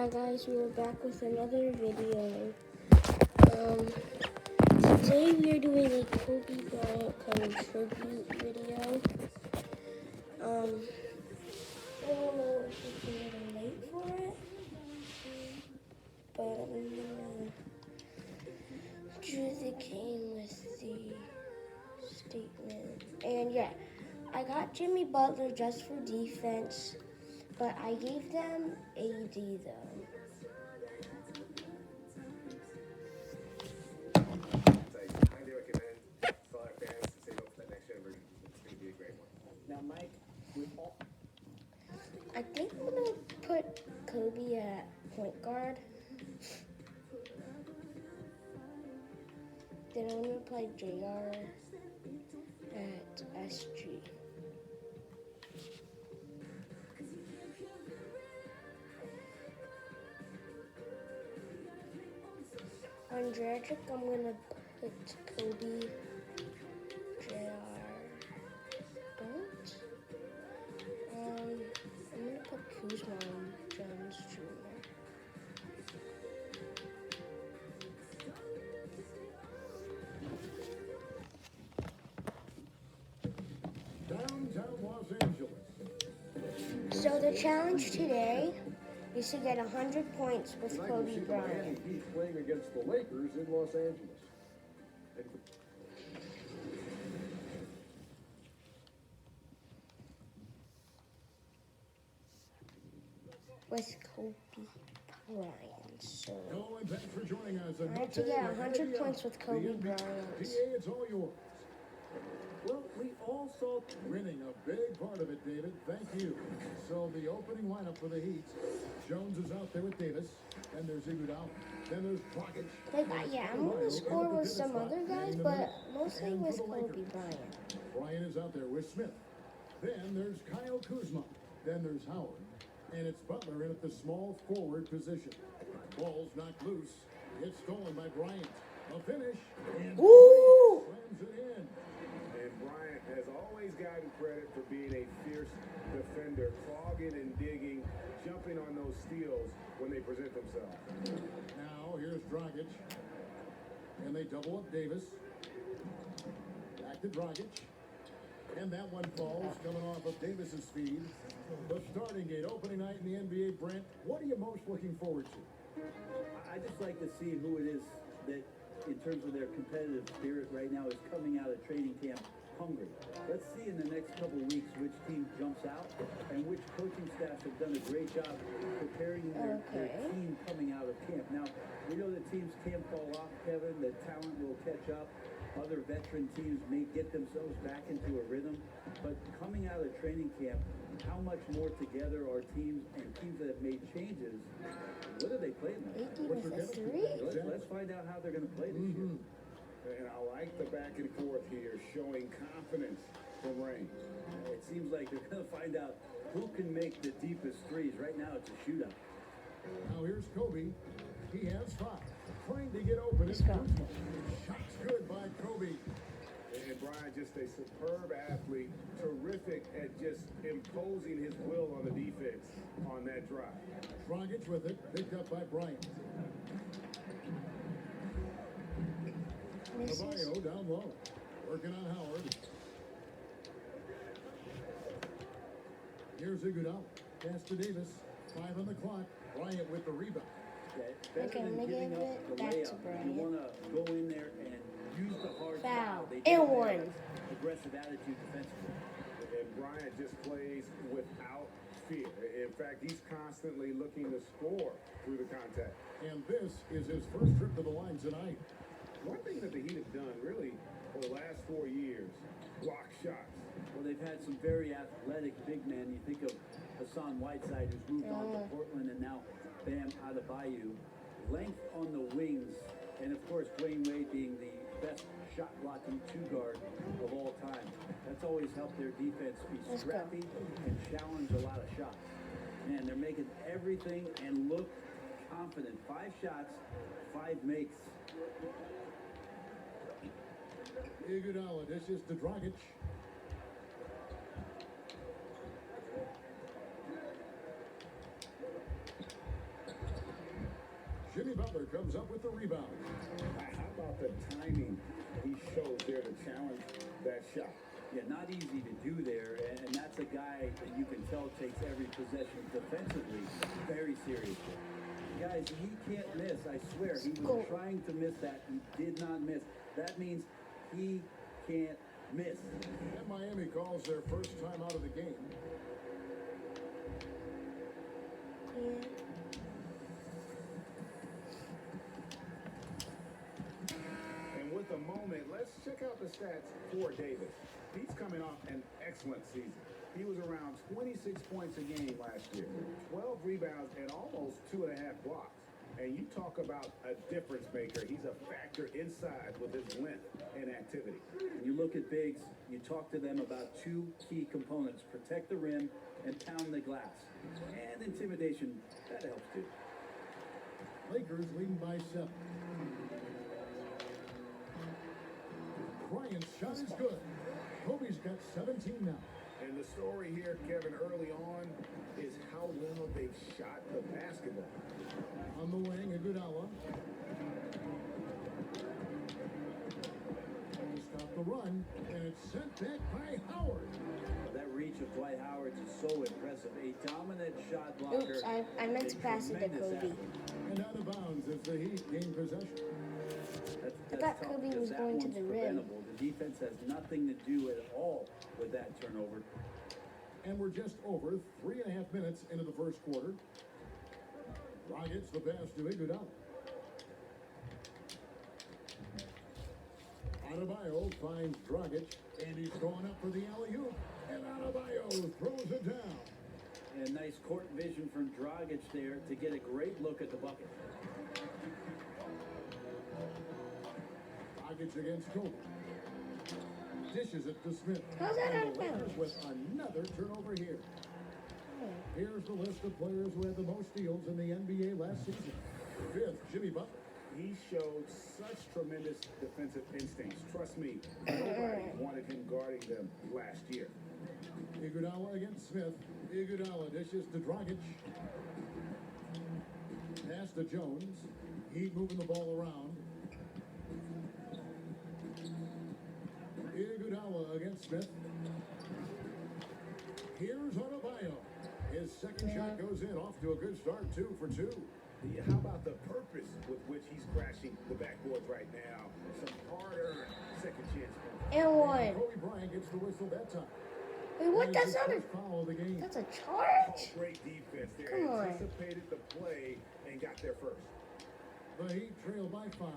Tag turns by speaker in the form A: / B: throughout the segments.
A: Hi guys, we're back with another video. Today we are doing a Kobe Bryant kind of tribute video. I don't know if it's a little late for it, but I'm gonna do the game with the statement. And yeah, I got Jimmy Butler just for defense, but I gave them AD though. I think I'm gonna put Kobe at point guard. Then I'm gonna play JR at SG. On Dragic, I'm gonna put Kobe, JR, don't. I'm gonna put Kuzma on Jones Jr.
B: Downtown Los Angeles.
A: So the challenge today is to get 100 points with Kobe Bryant.
B: He's playing against the Lakers in Los Angeles.
A: With Kobe Bryant. So
B: Hello and thanks for joining us.
A: I have to get 100 points with Kobe Bryant.
B: PA, it's all yours. Well, we all saw winning a big part of it, David. Thank you. So the opening lineup for the Heat. Jones is out there with Davis. Then there's Iguodala. Then there's Dragic.
A: Yeah, I'm gonna score with some other guys, but mostly with Kobe Bryant.
B: Bryant is out there with Smith. Then there's Kyle Kuzma. Then there's Howard. And it's Butler in at the small forward position. Ball's knocked loose. It's stolen by Bryant. A finish. And
A: Ooh!
B: slams it in.
C: And Bryant has always gotten credit for being a fierce defender, clogging and digging, jumping on those steals when they present themselves.
B: Now here's Dragic. And they double up Davis. Back to Dragic. And that one falls, coming off of Davis's speed. The starting gate, opening night in the NBA, Brent. What are you most looking forward to?
D: I just like to see who it is that, in terms of their competitive spirit right now, is coming out of training camp hungry. Let's see in the next couple of weeks which team jumps out and which coaching staffs have done a great job preparing their team coming out of camp. Now, we know that teams can fall off, Kevin. The talent will catch up. Other veteran teams may get themselves back into a rhythm. But coming out of training camp, how much more together are teams and teams that have made changes? What are they playing like?
A: With a three?
D: Let's find out how they're going to play this year.
C: And I like the back and forth here, showing confidence from range.
D: It seems like they're going to find out who can make the deepest threes. Right now, it's a shootout.
B: Now here's Kobe. He has five. Trying to get open.
A: Let's go.
B: Shots good by Kobe.
C: And Bryant, just a superb athlete, terrific at just imposing his will on the defense on that drive.
B: Dragic with it, picked up by Bryant. Adebayo down low, working on Howard. Here's Iguodala. Pass to Davis. 5 on the clock. Bryant with the rebound.
D: Better
A: Okay,
D: than
A: let me
D: giving
A: give
D: up
A: it
D: the
A: back to
D: layup.
A: Bryant.
D: You want to go in there and use the hard
A: Foul.
D: They
A: And
D: don't have
A: one.
D: Aggressive attitude defensively.
C: And Bryant just plays without fear. In fact, he's constantly looking to score through the contact.
B: And this is his first trip to the line tonight.
C: One thing that the Heat have done really for the last 4 years, block shots.
D: Well, they've had some very athletic big men. You think of Hassan Whiteside, who's moved on to Portland, and now Bam Adebayo. Length on the wings, and of course Dwayne Wade being the best shot blocking two guard of all time. That's always helped their defense be scrappy and challenge a lot of shots. Man, they're making everything and look confident. 5 shots, 5 makes.
B: Iguodala dishes to Dragic. Jimmy Butler comes up with the rebound.
C: How about the timing he shows there to challenge that shot?
D: Yeah, not easy to do there, and that's a guy that you can tell takes every possession defensively very seriously. Guys, he can't miss, I swear. He was trying to miss that. He did not miss. That means he can't miss.
B: And Miami calls their first time out of the game.
A: Yeah.
C: And with a moment, let's check out the stats for Davis. He's coming off an excellent season. He was around 26 points a game last year, 12 rebounds, and almost 2.5 blocks. And you talk about a difference maker. He's a factor inside with his length and activity.
D: When you look at bigs, you talk to them about two key components: protect the rim and pound the glass. And intimidation, that helps too.
B: Lakers leading by 7. Bryant's shot is good. Kobe's got 17 now.
C: And the story here, Kevin, early on is how well they've shot the basketball.
B: On the wing, Iguodala. Stop the run, and it's sent back by Howard.
D: That reach of Dwight Howard is so impressive. A dominant shot blocker.
A: Oops, I meant to pass it to
D: Tremendous
A: Kobe.
D: athlete.
B: And out of bounds as the Heat gain possession.
A: I thought
D: tough
A: Kobe
D: because
A: was
D: that
A: going to
D: one's
A: the rim.
D: preventable. The defense has nothing to do at all with that turnover.
B: And we're just over 3.5 minutes into the first quarter. Rockets the pass to Iguodala. Adebayo finds Dragic, and he's going up for the alley-oop. And Adebayo throws it down.
D: And nice court vision from Dragic there to get a great look at the bucket.
B: Dragic against Kobe. Dishes it to Smith.
A: How's that
B: And
A: out of
B: the Lakers
A: bounds?
B: with another turnover here. Here's the list of players who had the most steals in the NBA last season. 5th, Jimmy Butler.
C: He showed such tremendous defensive instincts. Trust me, nobody wanted him guarding them last year.
B: Iguodala against Smith. Iguodala dishes to Dragic. Pass to Jones. Heat moving the ball around. Iguodala against Smith. Here's Adebayo. His second shot goes in, off to a good start, 2 for 2.
C: How about the purpose with which he's crashing the backboards right now? Some harder second chance points.
A: And one.
B: Kobe Bryant gets the whistle that time.
A: Wait, what?
B: And
A: That's
B: his
A: not a.
B: first foul of the game.
A: That's a charge?
C: Great defense there.
A: Come on.
C: Anticipated the play and got there first.
B: The Heat trail by 5.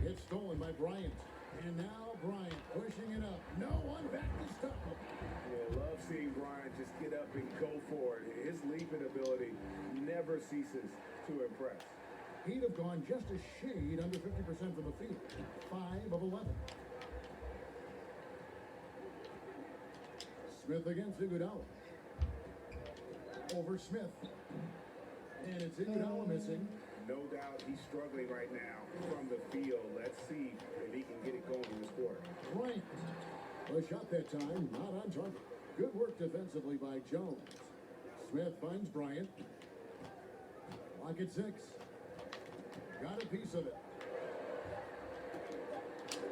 B: It's stolen by Bryant. And now Bryant pushing it up. No one back to stop him.
C: Yeah, love seeing Bryant just get up and go for it. His leaping ability never ceases to impress.
B: He'd have gone just a shade under 50% from the field. 5 of 11. Smith against Iguodala. Over Smith. And it's Iguodala missing.
C: No doubt he's struggling right now from the field. Let's see if he can get it going in this quarter.
B: Bryant. The shot that time, not on target. Good work defensively by Jones. Smith finds Bryant. Lock at 6. Got a piece of it.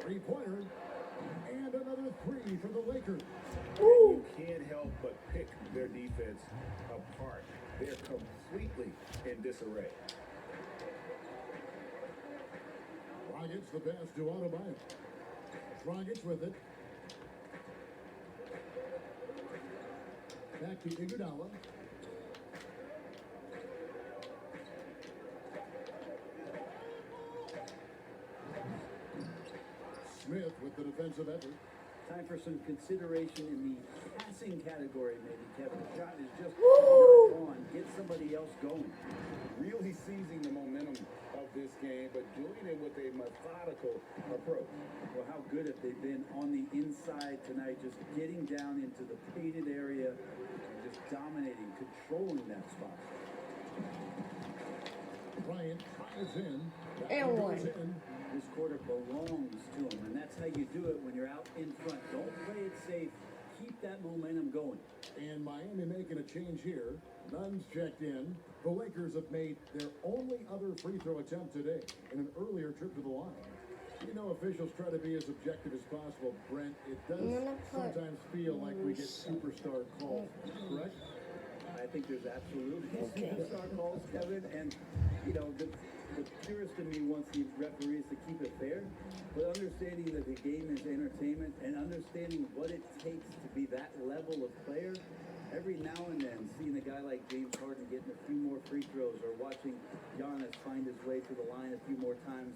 B: 3-pointer. And another 3 for the Lakers.
C: You can't help but pick their defense apart. They're completely in disarray.
B: Dragic the pass to Adebayo. Dragic with it. Back to Iguodala. Smith with the defensive effort.
D: Time for some consideration in the passing category, maybe, Kevin. The shot is just
A: Woo!
D: not on. Get somebody else going.
C: Really seizing the momentum of this game, but doing it with a methodical approach.
D: Well, how good have they been on the inside tonight, just getting down into the painted area and just dominating, controlling that spot.
B: Bryant fires in. That
A: And
B: one goes
A: one.
B: in.
D: This quarter belongs to him, and that's how you do it when you're out in front. Don't play it safe. Keep that momentum going.
B: And Miami making a change here. Nunn's checked in. The Lakers have made their only other free throw attempt today in an earlier trip to the line. You know, officials try to be as objective as possible, Brent. It does
A: I'm gonna put
B: sometimes feel like we get superstar calls, correct?
D: I think there's absolutely
A: Okay.
D: superstar calls, Kevin, and you know the purist in me wants the referees to keep it fair, but understanding that the game is entertainment and understanding what it takes to be that level of player. Every now and then, seeing a guy like James Harden getting a few more free throws or watching Giannis find his way to the line a few more times,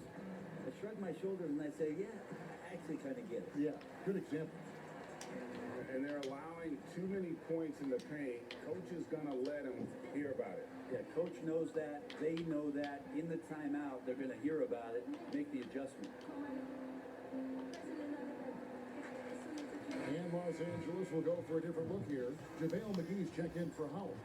D: I shrug my shoulders and I say, yeah, I actually kind of get it.
B: Yeah, good example.
C: And they're allowing too many points in the paint. Coach is going to let them hear about it.
D: Yeah, coach knows that. They know that. In the timeout, they're going to hear about it, make the adjustment.
B: And Los Angeles will go for a different look here. JaVale McGee's checked in for Howard.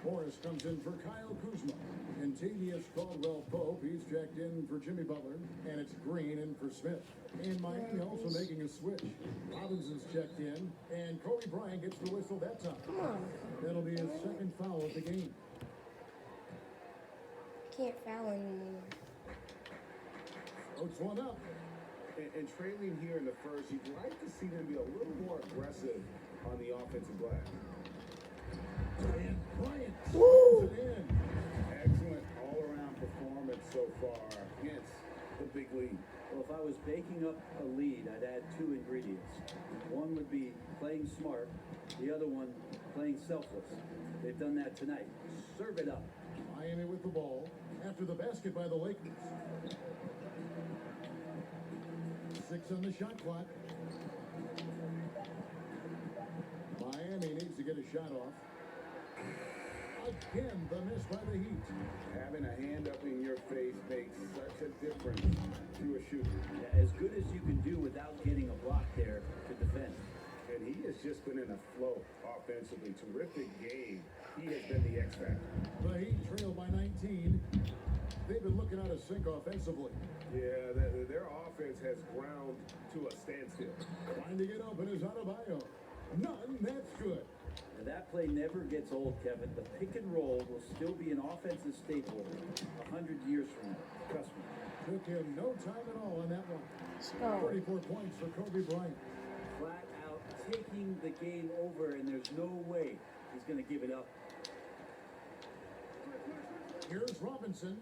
B: Morris comes in for Kyle Kuzma. And Tavius Caldwell-Pope, he's checked in for Jimmy Butler. And it's Green in for Smith. And Miami also making a switch. Robinson's checked in. And Kobe Bryant gets the whistle that time.
A: Come on.
B: That'll be his second foul of the game.
A: Can't foul anymore.
B: Oaks one up.
C: And trailing here in the first, you'd like to see them be a little more aggressive on the offensive glass.
B: And Bryant
A: Woo!
B: slams it in.
C: Excellent all-around performance so far against the big lead.
D: Well, if I was baking up a lead, I'd add two ingredients. One would be playing smart. The other one, playing selfless. They've done that tonight. Serve it up.
B: Miami with the ball after the basket by the Lakers. 6 on the shot clock. Miami needs to get a shot off. Again, the miss by the Heat.
C: Having a hand up in your face makes such a difference to a shooter.
D: Yeah, as good as you can do without getting a block there to defend.
C: And he has just been in a flow offensively. Terrific game. He has been the X factor.
B: The Heat trail by 19. They've been looking out of sync offensively.
C: Yeah, their offense has ground to a standstill.
B: Trying to get open is Adebayo. None, that's good.
D: And that play never gets old, Kevin. The pick and roll will still be an offensive staple 100 years from now. Trust me.
B: Took him no time at all on that one.
A: Let's go.
B: 34 points for Kobe Bryant.
D: Flat out taking the game over, and there's no way he's going to give it up.
B: Here's Robinson.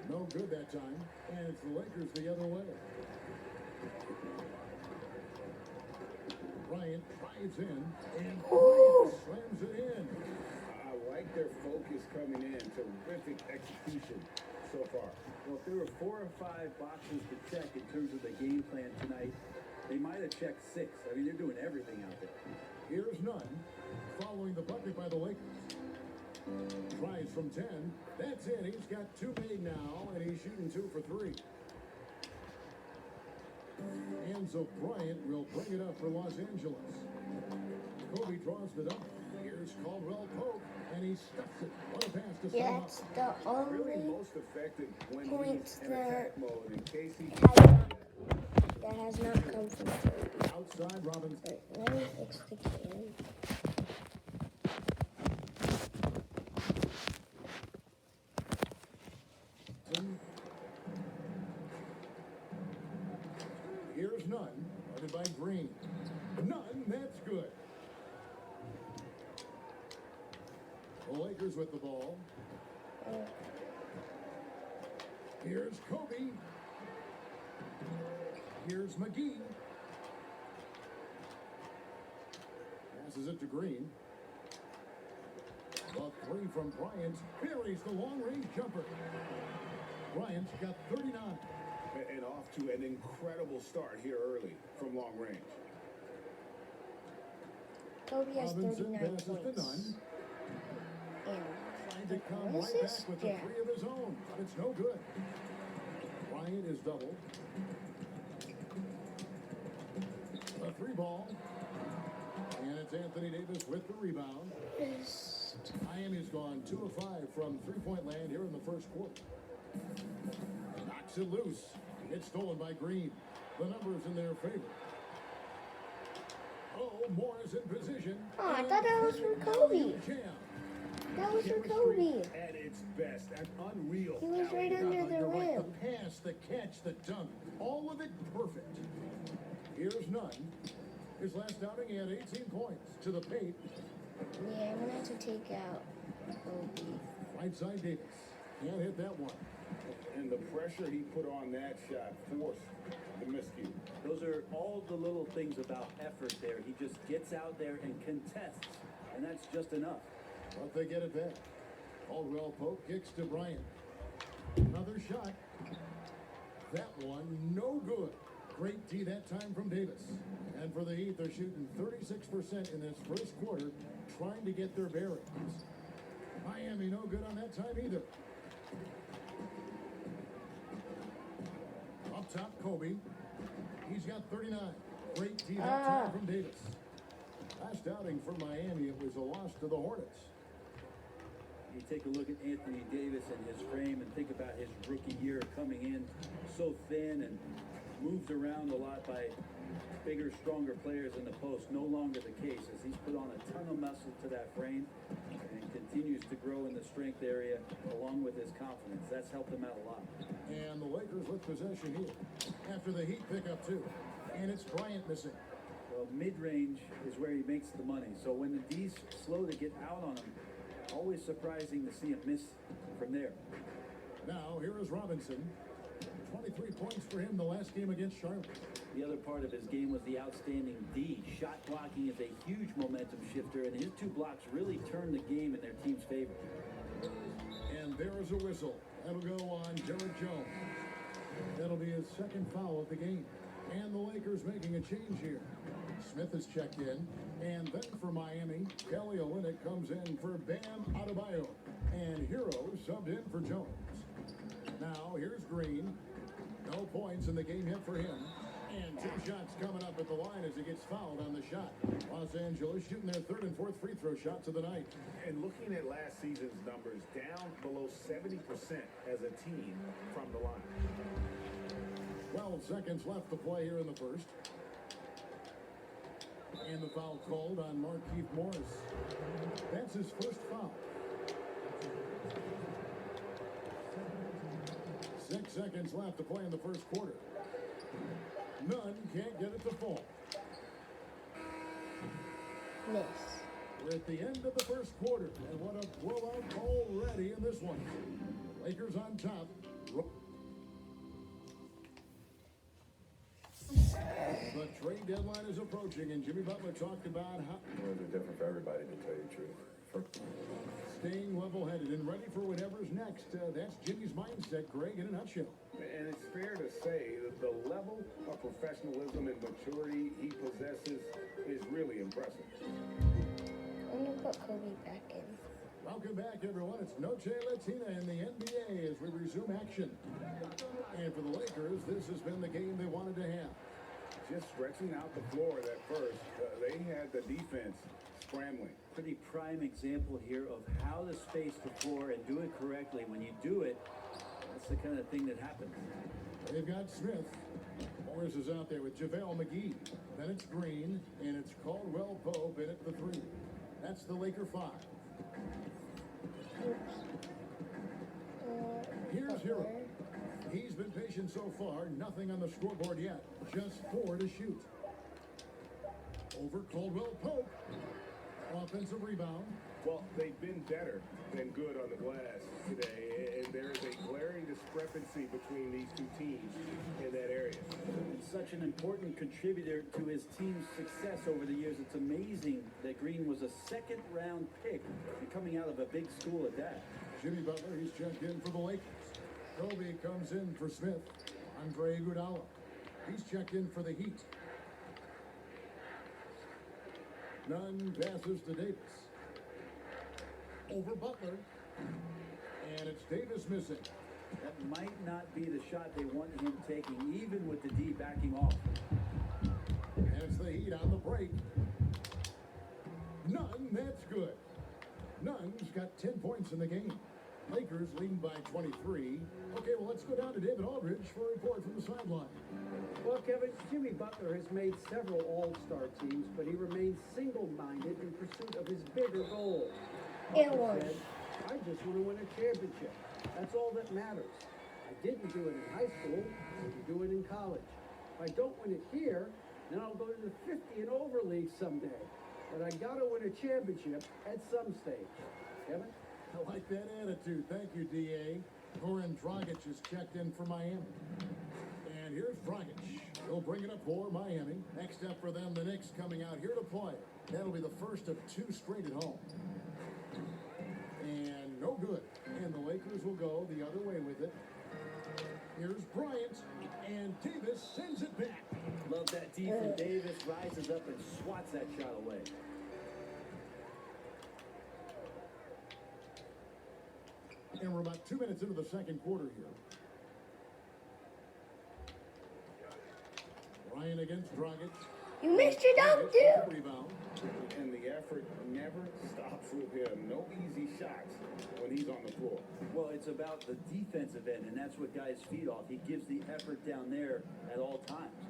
B: No good that time. And it's the Lakers the other way. Bryant drives in. And Bryant slams it in.
C: I like their focus coming in. Terrific execution so far.
D: Well, if there were 4 or 5 boxes to check in terms of the game plan tonight, they might have checked 6. I mean, they're doing everything out there.
B: Here's Nunn. Following the bucket by the Lakers. Tries from 10. That's it. He's got 2 made now, and he's shooting 2 for 3. And so Bryant will bring it up for Los Angeles. Kobe draws the dunk. Here's Caldwell Pope, and he stuffs it. What a pass to
A: Yeah,
B: Summer.
A: that's the
C: Really
A: only
C: most effective when
A: points
C: he's in attack mode. In case he
A: that has not come from Kobe.
B: Outside Robinson.
A: Wait, let me fix the can.
B: Here's Nunn, guarded by Green. Nunn, that's good. The Lakers with the ball. Here's Kobe. Here's McGee. Passes it to Green. The 3 from Bryant buries the long-range jumper. Bryant's got 39.
C: and off to an incredible start here early from long range.
A: Kobe has
B: Robinson
A: 39
B: passes to
A: points.
B: Nunn.
A: And
B: Trying to come
A: what is
B: right
A: this?
B: back with the
A: Yeah.
B: 3 of his own, but it's no good. Bryant is doubled. A 3 ball. And it's Anthony Davis with the rebound. Miami's gone 2 of 5 from three-point land here in the first quarter. Knocks it loose. It's stolen by Green. The numbers in their favor. Oh, Morris in position.
A: Oh, I thought that was from Kobe.
B: Jam.
A: That was for
B: Chemistry
A: Kobe.
B: at its best. An unreal.
A: He was right
B: alley-oop.
A: under the
B: You're right.
A: rim.
B: The pass, the catch, the dunk. All of it perfect. Here's Nunn. His last outing, he had 18 points. To the paint.
A: Yeah, I'm gonna have to take out Kobe.
B: Right side Davis. Can't hit that one.
C: And the pressure he put on that shot forced the miscue.
D: Those are all the little things about effort there. He just gets out there and contests, and that's just enough.
B: But they get it back. Caldwell Pope kicks to Bryant. Another shot. That one, no good. Great D that time from Davis. And for the Heat, they're shooting 36% in this first quarter, trying to get their bearings. Miami no good on that time either. Up top, Kobe. He's got 39. Great D that time from Davis. Last outing for Miami, it was a loss to the Hornets.
D: You take a look at Anthony Davis and his frame and think about his rookie year coming in so thin and moved around a lot by bigger, stronger players in the post. No longer the case as he's put on a ton of muscle to that frame and continues to grow in the strength area along with his confidence. That's helped him out a lot.
B: And the Lakers with possession here after the Heat pick up two. And it's Bryant missing.
D: Well, mid-range is where he makes the money. So when the D's slow to get out on him, always surprising to see him miss from there.
B: Now, here is Robinson. 23 points for him the last game against Charlotte.
D: The other part of his game was the outstanding D. Shot blocking is a huge momentum shifter, and his two blocks really turned the game in their team's favor.
B: And there is a whistle. That'll go on Derrick Jones. That'll be his second foul of the game. And the Lakers making a change here. Smith is checked in. And then for Miami, Kelly Olynyk comes in for Bam Adebayo. And Hero subbed in for Jones. Now, here's Green. No points in the game hit for him. And two shots coming up at the line as he gets fouled on the shot. Los Angeles shooting their third and fourth free throw shots of the night.
C: And looking at last season's numbers, down below 70% as a team from the line.
B: 12 seconds left to play here in the first. And the foul called on Markieff Morris. That's his first foul. 6 seconds left to play in the first quarter. Nunn can't get it to fall.
A: Miss.
B: We're at the end of the first quarter, and what a blowout already in this one. Lakers on top. The trade deadline is approaching, and Jimmy Butler talked about how
E: Words are different for everybody, to tell you the truth.
B: staying level-headed and ready for whatever's next. That's Jimmy's mindset, Greg, in a nutshell.
C: And it's fair to say that the level of professionalism and maturity he possesses is really impressive.
A: I'm gonna put Kobe back in.
B: Welcome back, everyone. It's Noche Latina in the NBA as we resume action. And for the Lakers, this has been the game they wanted to have.
C: Just stretching out the floor at first, they had the defense scrambling.
D: Pretty prime example here of how to space the floor and do it correctly. When you do it, that's the kind of thing that happens.
B: They've got Smith. Morris is out there with JaVale McGee. Then it's Green, and it's Caldwell Pope in at the three. That's the Laker 5. Here's Hero. He's been patient so far. Nothing on the scoreboard yet. Just 4 to shoot. Over Caldwell Pope. Offensive rebound.
C: Well, they've been better than good on the glass today, and there is a glaring discrepancy between these two teams in that area.
D: And such an important contributor to his team's success over the years. It's amazing that Green was a second-round pick and coming out of a big school at that.
B: Jimmy Butler, he's checked in for the Lakers. Kobe comes in for Smith. Andre Iguodala, he's checked in for the Heat. Nunn passes to Davis. Over Butler. And it's Davis missing.
D: That might not be the shot they want him taking, even with the D backing off.
B: And it's the Heat on the break. Nunn, that's good. Nunn's got 10 points in the game. Lakers leading by 23. Okay, well, let's go down to David Aldridge for a report from the sideline.
F: Well, Kevin, Jimmy Butler has made several all-star teams, but he remains single-minded in pursuit of his bigger goal.
A: And
F: Butler
A: one.
F: said, I just want to win a championship. That's all that matters. I didn't do it in high school. I didn't do it in college. If I don't win it here, then I'll go to the 50 and over league someday. But I got to win a championship at some stage. Kevin?
B: I like that attitude. Thank you, D.A. Goran Dragic is checked in for Miami. And here's Dragic. He'll bring it up for Miami. Next up for them, the Knicks coming out here to play. That'll be the first of 2 straight at home. And no good. And the Lakers will go the other way with it. Here's Bryant. And Davis sends it back.
D: Love that D from Davis, rises up and swats that shot away.
B: And we're about 2 minutes into the second quarter here. Bryant against Dragic.
A: You missed your dunk, dude.
B: Rebound.
C: And the effort never stops with him. No easy shots when he's on the floor.
D: Well, it's about the defensive end, and that's what guys feed off. He gives the effort down there at all times.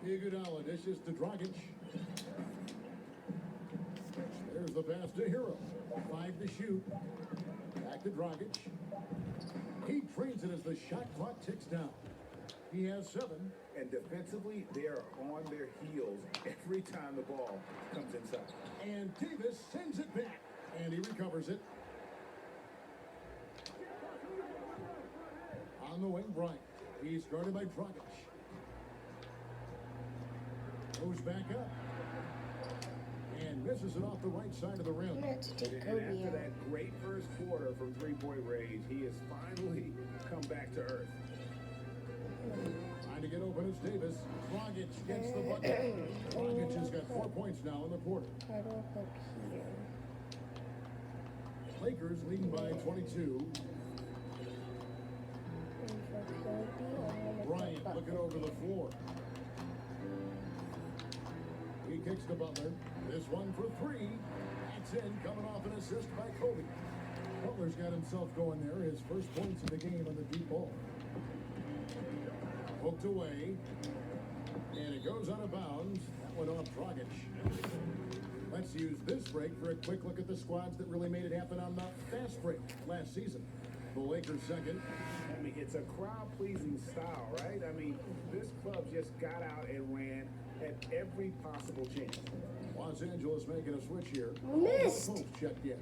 B: Iguodala dishes to Dragic. There's the pass to Hero. 5 to shoot. Back to Dragic. He drains it as the shot clock ticks down. He has 7.
C: And defensively, they are on their heels every time the ball comes inside.
B: And Davis sends it back. And he recovers it. On the wing, Bryant. He's guarded by Dragic. Goes back up. And misses it off the right side of the rim.
A: I'm gonna have to take
C: And
A: Kobe
C: after
A: out.
C: that great first quarter from three-point range, he has finally come back to earth.
B: Trying to get open is Davis. Dragic gets the bucket. Dragic has got 4 points now in the quarter.
A: How do I hook here?
B: Lakers leading by 22.
A: And for Kobe, I'm gonna
B: Bryant
A: put
B: looking over the floor. He kicks to Butler. This one for 3. That's in, coming off an assist by Kobe. Butler's got himself going there. His first points of the game on the deep ball. Poked away. And it goes out of bounds. That went off Dragic. Let's use this break for a quick look at the squads that really made it happen on the fast break last season. The Lakers second.
C: I mean, it's a crowd-pleasing style, right? I mean, this club just got out and ran at every possible chance.
B: Los Angeles making a switch here.
A: Missed.
B: Both checked in.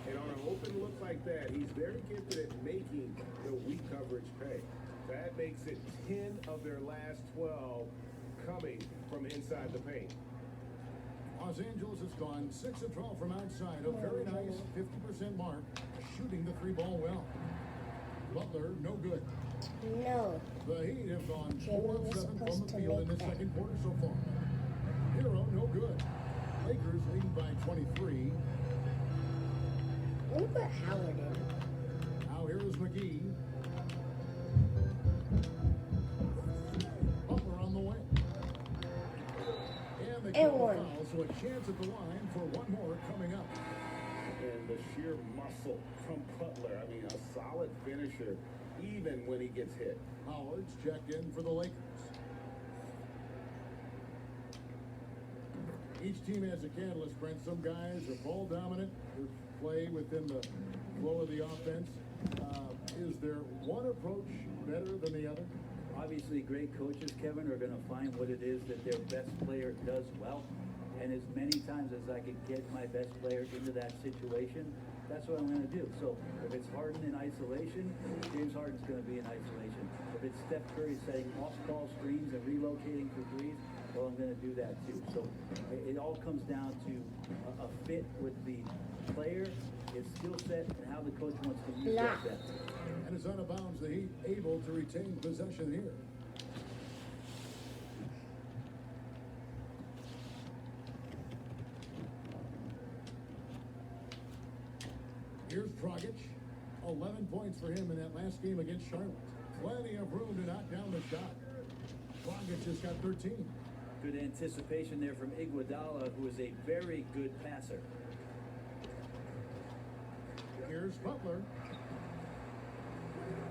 C: And on an open look like that, he's very gifted at making the weak coverage pay. That makes it 10 of their last 12 coming from inside the paint.
B: Los Angeles has gone 6 of 12 from outside. A very nice 50% mark. Shooting the 3 ball well. Butler, no good.
A: No.
B: The Heat have gone
A: Jimmy
B: 4 of
A: was
B: 7 from
A: supposed
B: the
A: to
B: field in
A: make
B: the
A: that.
B: second quarter so far. Hero, no good. Lakers leading by 23.
A: Let me put Howard in.
B: Now here is McGee. Butler on the way. And they
A: And
B: call
A: one.
B: a foul, so a chance at the line for one more coming up.
C: And the sheer muscle from Butler. I mean, a solid finisher, even when he gets hit.
B: Howard's checked in for the Lakers. Each team has a catalyst, Brent. Some guys are ball dominant, who play within the flow of the offense. Is there one approach better than the other?
D: Obviously, great coaches, Kevin, are going to find what it is that their best player does well. And as many times as I can get my best player into that situation, that's what I'm going to do. So if it's Harden in isolation, James Harden's going to be in isolation. If it's Steph Curry setting off-ball screens and relocating for threes, well, I'm going to do that too. So it all comes down to a fit with the player, his skill set, and how the coach wants to use that set.
B: And it's out of bounds. The Heat able to retain possession here. Here's Dragic. 11 points for him in that last game against Charlotte. Plenty of room to knock down the shot. Dragic has got 13.
D: Good anticipation there from Iguodala, who is a very good passer.
B: Here's Butler.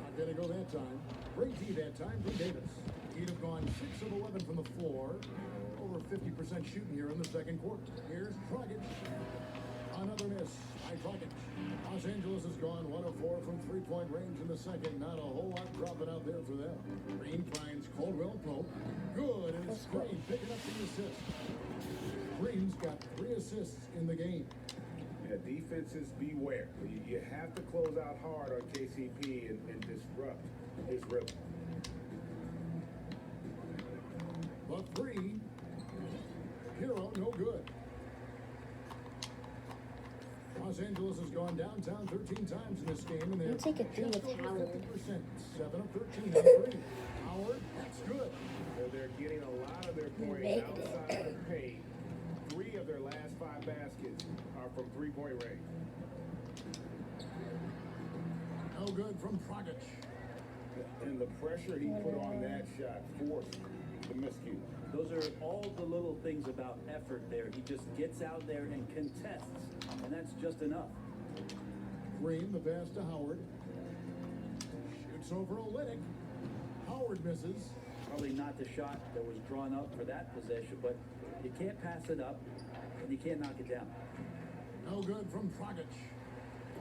B: Not gonna go that time. Great D that time from Davis. He'd have gone 6 of 11 from the floor. Over 50% shooting here in the second quarter. Here's Dragic. Another miss by Dragic. Los Angeles has gone 1 of 4 from three-point range in the second. Not a whole lot dropping out there for them. Green finds Caldwell Pope. Good, and it's Green picking up the assist. Green's got 3 assists in the game.
C: Yeah, defenses beware. You have to close out hard on KCP and disrupt his rhythm.
B: The three. Hero, no good. Los Angeles has gone downtown 13 times in this game, and they're
A: You take a three
B: just
A: with
B: over
A: Howard.
B: 50%. 7 of 13 on 3. Howard, that's good.
C: They're getting a lot of their points
A: Negative.
C: outside of the paint. 3 of their last 5 baskets are from three-point range.
B: No good from Dragic.
C: And the pressure he put on that shot forced the miscue.
D: Those are all the little things about effort there. He just gets out there and contests, and that's just enough.
B: Green, the pass to Howard. Shoots over Olynyk. Howard misses.
D: Probably not the shot that was drawn up for that possession, but you can't pass it up, and you can't knock it down.
B: No good from Dragic.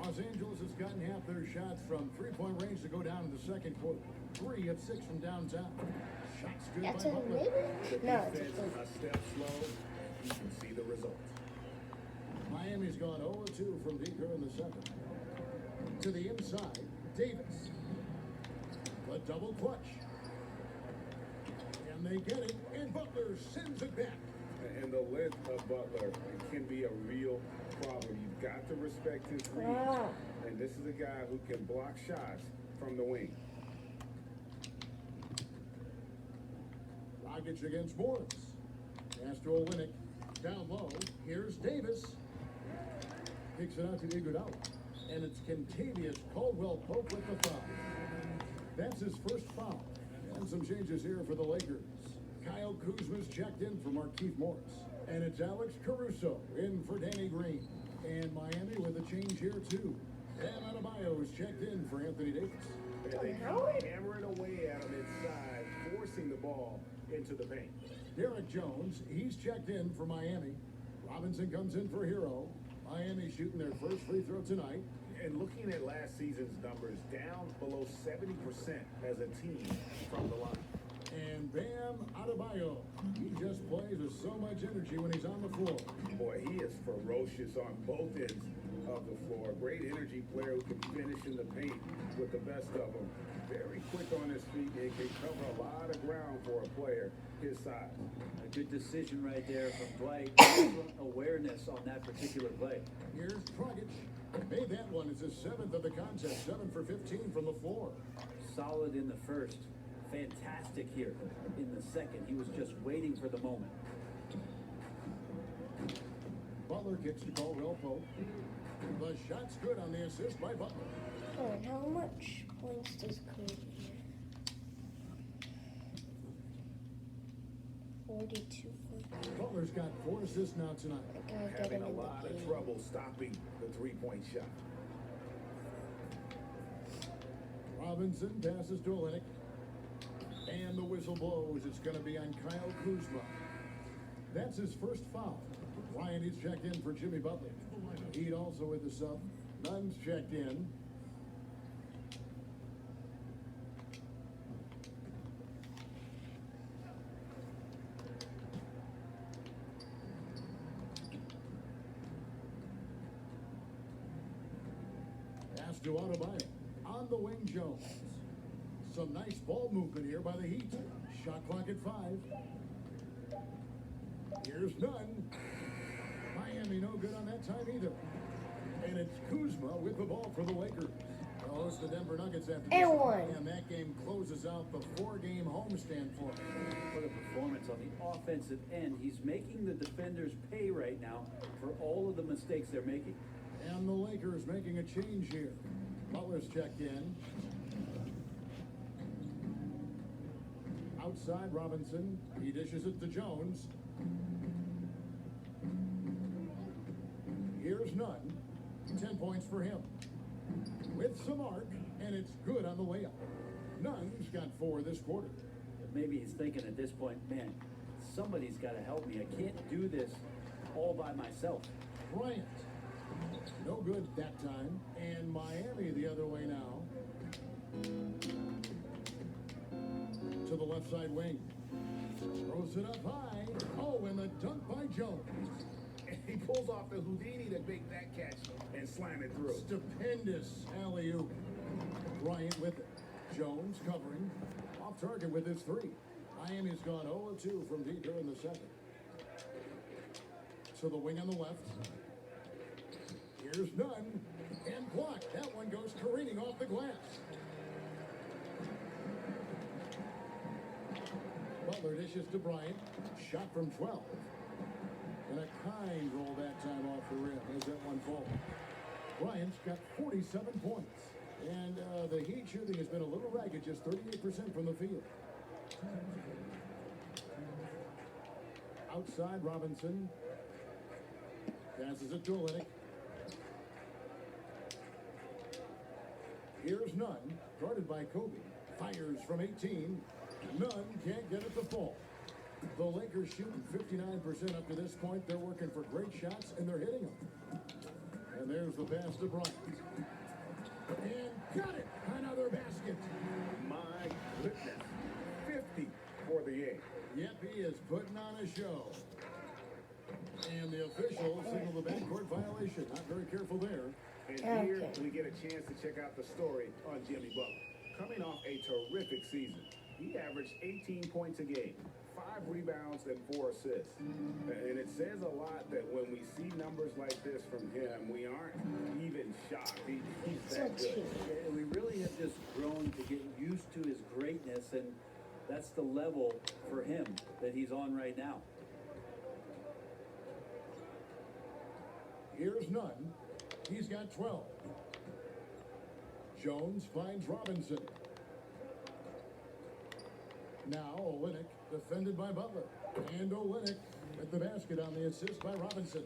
B: Los Angeles has gotten half their shots from three-point range to go down in the second quarter. 3 of 6 from downtown. Shots good
A: That's
B: by
A: a
B: Butler.
A: maybe? No, it's a
C: Defense
A: three.
C: a step slow. You can see the result.
B: Miami's gone 0-2 from deep here in the second. To the inside, Davis. The double clutch. And they get it, and Butler sends it back.
C: And the length of Butler can be a real problem. You've got to respect his reach.
A: Wow.
C: And this is a guy who can block shots from the wing.
B: Dragic against Morris. Pass to Olynyk. Down low. Here's Davis. Kicks it out to Iguodala. And it's Kentavious Caldwell-Pope with the foul. That's his first foul. And some changes here for the Lakers. Kyle Kuzma's checked in for Markieff Morris. And it's Alex Caruso in for Danny Green. And Miami with a change here too. Bam Adebayo is checked in for Anthony Davis.
C: And they
A: Howard?
C: hammer it away at him inside, forcing the ball into the paint.
B: Derek Jones, he's checked in for Miami. Robinson comes in for Hero. Miami shooting their first free throw tonight.
C: And looking at last season's numbers, down below 70% as a team from the line.
B: And Bam Adebayo, he just plays with so much energy when he's on the floor.
C: Boy, he is ferocious on both ends of the floor. Great energy player who can finish in the paint with the best of them. Very quick on his feet and can cover a lot of ground for a player his size.
D: A good decision right there from Dwight. Excellent awareness on that particular play.
B: Here's Dragic. Made that one. It's his 7th of the contest. 7 for 15 from the floor.
D: Solid in the first. Fantastic here in the second. He was just waiting for the moment.
B: Butler kicks to Caldwell Pope. The shot's good on the assist by Butler.
A: Oh, and how much points does Kobe get? 42 points.
B: Butler's got 4 assists now tonight.
A: I gotta get
C: Having
A: him
C: a
A: in
C: lot
A: the
C: of
A: game.
C: trouble stopping the three-point shot.
B: Robinson passes to Olynyk. And the whistle blows. It's going to be on Kyle Kuzma. That's his first foul. Ryan is checked in for Jimmy Butler. Heat also with the sub. Nunn's checked in. Pass to Adebayo. On the wing, Jones. Some nice ball movement here by the Heat. Shot clock at 5. Here's Nunn. Miami no good on that time either. And it's Kuzma with the ball for the Lakers. They'll host the Denver Nuggets after this.
A: And one.
B: And that game closes out the 4-game homestand for them.
D: What a performance on the offensive end. He's making the defenders pay right now for all of the mistakes they're making.
B: And the Lakers making a change here. Butler's checked in. Outside Robinson. He dishes it to Jones. Here's Nunn. 10 points for him. With some arc, and it's good on the layup. Nunn's got 4 this quarter.
D: Maybe he's thinking at this point, man, somebody's got to help me. I can't do this all by myself.
B: Bryant. No good that time. And Miami the other way now. To the left side wing. Throws it up high. Oh, and the dunk by Jones.
C: He pulls off the Houdini to make that catch and slam it through.
B: Stupendous alley-oop. Bryant with it. Jones covering. Off target with his three. Miami's gone 0-2 from deep here in the second. To the wing on the left. Here's Nunn. And blocked. That one goes careening off the glass. Butler dishes to Bryant. Shot from 12. And a kind roll that time off the rim as that one falls. Bryant's got 47 points. And the Heat shooting has been a little ragged, just 38% from the field. Outside, Robinson. Passes it to Olynyk. Here's Nunn, guarded by Kobe. Fires from 18. Nunn can't get it to fall. The Lakers shooting 59% up to this point. They're working for great shots, and they're hitting them. And there's the pass to Bryant. And got it! Another basket.
C: My goodness. 50 for the eight.
B: Yep, he is putting on a show. And the official signaled the backcourt violation. Not very careful there.
C: And here we get a chance to check out the story on Jimmy Butler. Coming off a terrific season, he averaged 18 points a game, 5 rebounds, and 4 assists. And it says a lot that when we see numbers like this from him, we aren't even shocked. He's that good.
D: And we really have just grown to get used to his greatness, and that's the level for him that he's on right now.
B: Here's Nunn. He's got 12. Jones finds Robinson. Now Olynyk, defended by Butler. And Olynyk with the basket on the assist by Robinson.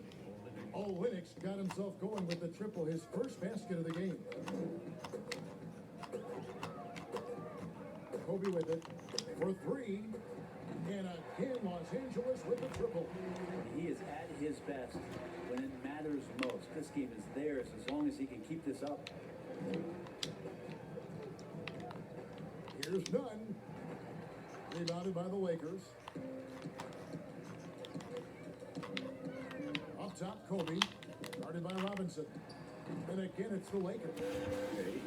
B: Olynyk's got himself going with the triple, his first basket of the game. Kobe with it for 3. And again, Los Angeles with the triple.
D: He is at his best when it matters most. This game is theirs as long as he can keep this up.
B: Here's Nunn. Rebounded by the Lakers. Up top, Kobe. Guarded by Robinson. And again, it's the Lakers.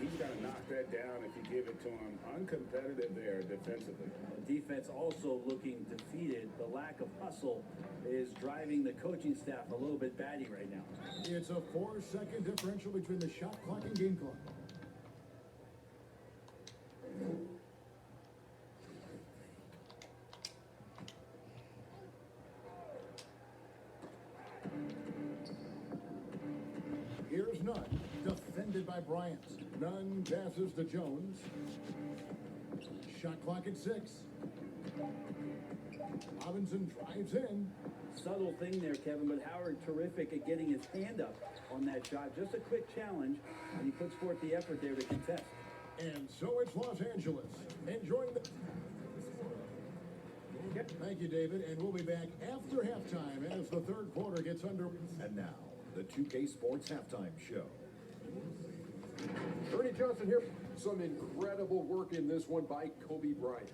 C: He's got to knock that down if you give it to him. Uncompetitive there defensively.
D: The defense also looking defeated. The lack of hustle is driving the coaching staff a little bit batty right now.
B: It's a 4-second differential between the shot clock and game clock. Here's Nunn, defended by Bryant. Nunn passes to Jones. Shot clock at 6. Robinson drives in.
D: Subtle thing there, Kevin, but Howard terrific at getting his hand up on that shot. Just a quick challenge, and he puts forth the effort there to contest.
B: And so it's Los Angeles enjoying the... Thank you, David, and we'll be back after halftime as the third quarter gets under.
G: And now, the 2K Sports Halftime Show.
H: Ernie Johnson here. Some incredible work in this one by Kobe Bryant.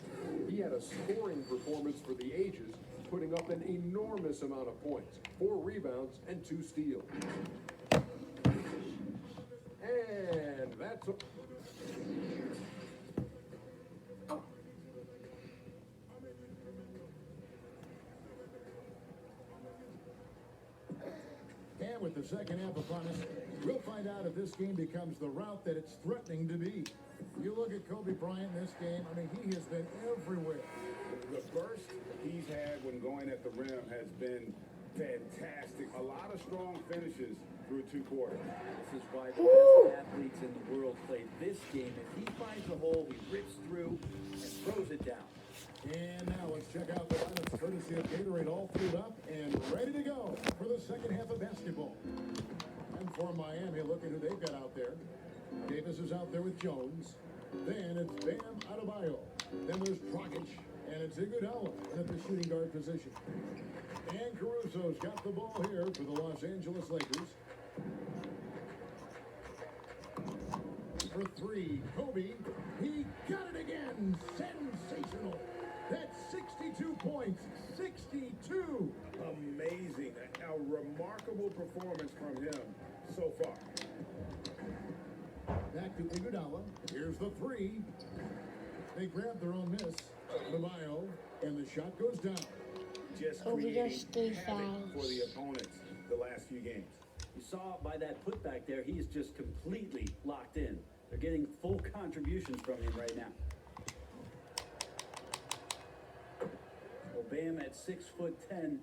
H: He had a scoring performance for the ages, putting up an enormous amount of points, 4 rebounds and 2 steals. And that's...
B: And with the second half upon us, we'll find out if this game becomes the route that it's threatening to be. You look at Kobe Bryant in this game, I mean, he has been everywhere.
C: The burst he's had when going at the rim has been fantastic. A lot of strong finishes through 2 quarters.
D: This is why the best athletes in the world play this game. If he finds a hole, he rips through and throws it down.
B: And now let's check out the lineups courtesy of Gatorade, all filled up and ready to go for the second half of basketball. And for Miami, look at who they've got out there. Davis is out there with Jones. Then it's Bam Adebayo. Then there's Dragic, and it's Iguodala at the shooting guard position. And Caruso's got the ball here for the Los Angeles Lakers. for three. Kobe, he got it again. Sensational. That's 62 points. 62.
C: Amazing. A remarkable performance from him so far.
B: Back to Iguodala. Here's the three. They grab their own miss. Mabayo, and the shot goes down.
C: Just
A: Kobe
C: creating
A: just three
C: havoc for
A: fouls.
C: the opponents the last few games.
D: You saw by that putback there, he's just completely locked in. They're getting full contributions from him right now. Well, Bam at 6'10"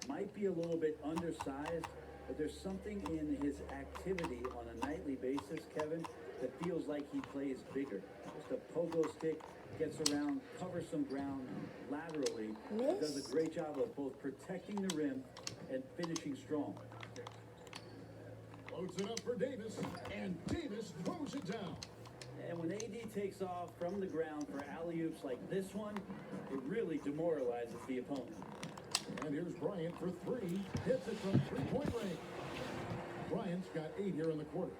D: might be a little bit undersized, but there's something in his activity on a nightly basis, Kevin, that feels like he plays bigger. Just a pogo stick, gets around, covers some ground laterally, does a great job of both protecting the rim and finishing strong.
B: Loads it up for Davis, and Davis throws it down.
D: And when AD takes off from the ground for alley-oops like this one, it really demoralizes the opponent.
B: And here's Bryant for three. Hits it from three-point range. Bryant's got 8 here in the quarter.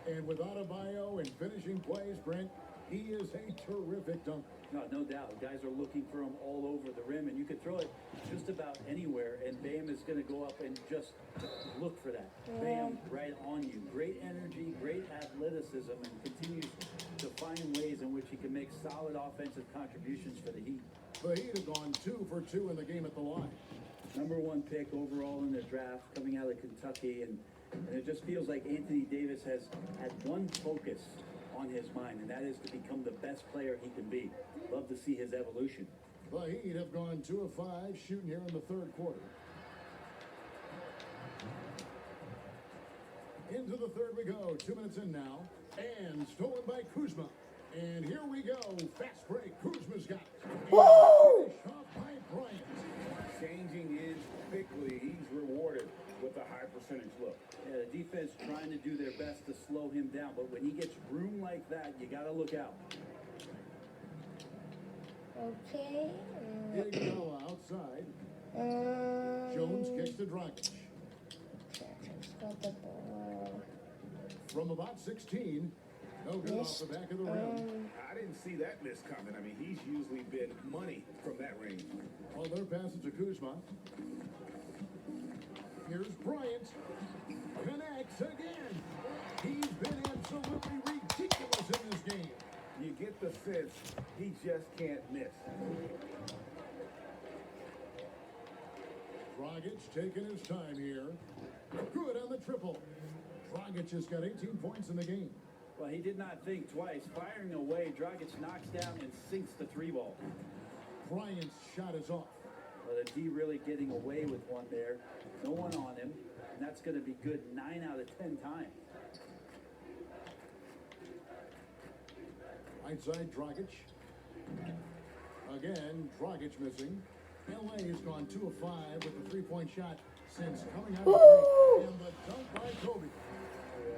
B: And with Adebayo and finishing plays, Brent, he is a terrific dunker.
D: No doubt. Guys are looking for him all over the rim, and you could throw it just about anywhere, and Bam is going to go up and just look for that. Bam, right on you. Great energy, great athleticism, and continues to find ways in which he can make solid offensive contributions for the Heat.
B: The Heat have gone 2 for 2 in the game at the line.
D: #1 pick overall in the draft coming out of Kentucky, and it just feels like Anthony Davis has had one focus on his mind, and that is to become the best player he can be. Love to see his evolution.
B: The Heat have gone 2 of 5 shooting here in the third quarter. Into the third we go. 2 minutes in now. And stolen by Kuzma. And here we go. Fast break. Kuzma's got it.
A: Woo!
B: Finished off by Bryant.
C: Changing in quickly, he's rewarded with a high percentage look.
D: Yeah, the defense trying to do their best to slow him down, but when he gets room like that, you got to look out.
A: Okay.
B: Iguodala outside. Jones kicks to Dragic.
A: Got the ball.
B: From about 16. No good off the back of the rim.
C: I didn't see that miss coming. I mean, he's usually been money from that range.
B: On their passes to Kuzma. Here's Bryant. Connects again. He's been absolutely ridiculous in this game.
C: You get the sense he just can't miss.
B: Dragic taking his time here. Good on the triple. Dragic has got 18 points in the game.
D: Well, he did not think twice. Firing away, Dragic knocks down and sinks the 3-ball.
B: Bryant's shot is off.
D: Well, the D really getting away with one there. No one on him, and that's going to be good 9 out of 10 times.
B: Right side, Dragic. Again, Dragic missing. LA has gone 2 of 5 with a 3-point shot since coming out of the break. And the dunk by Kobe.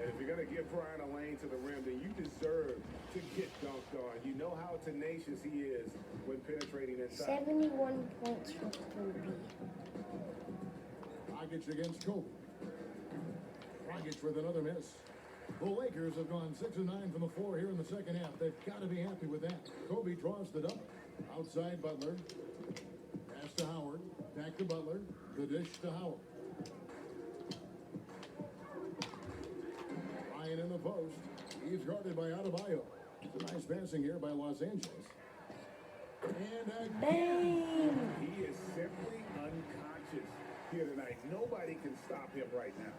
C: If you're going to give Brian a lane to the rim, then you deserve to get dunked on. You know how tenacious he is when penetrating inside.
A: 71 points for Kobe.
B: Dragic against Kobe. Dragic with another miss. The Lakers have gone 6 of 9 from the floor here in the second half. They've got to be happy with that. Kobe draws the double. Outside Butler. Pass to Howard. Back to Butler. The dish to Howard. Ryan in the post. He's guarded by Adebayo. It's a nice passing here by Los Angeles. And
A: Bang!
C: He is simply unconscious here tonight. Nobody can stop him right now.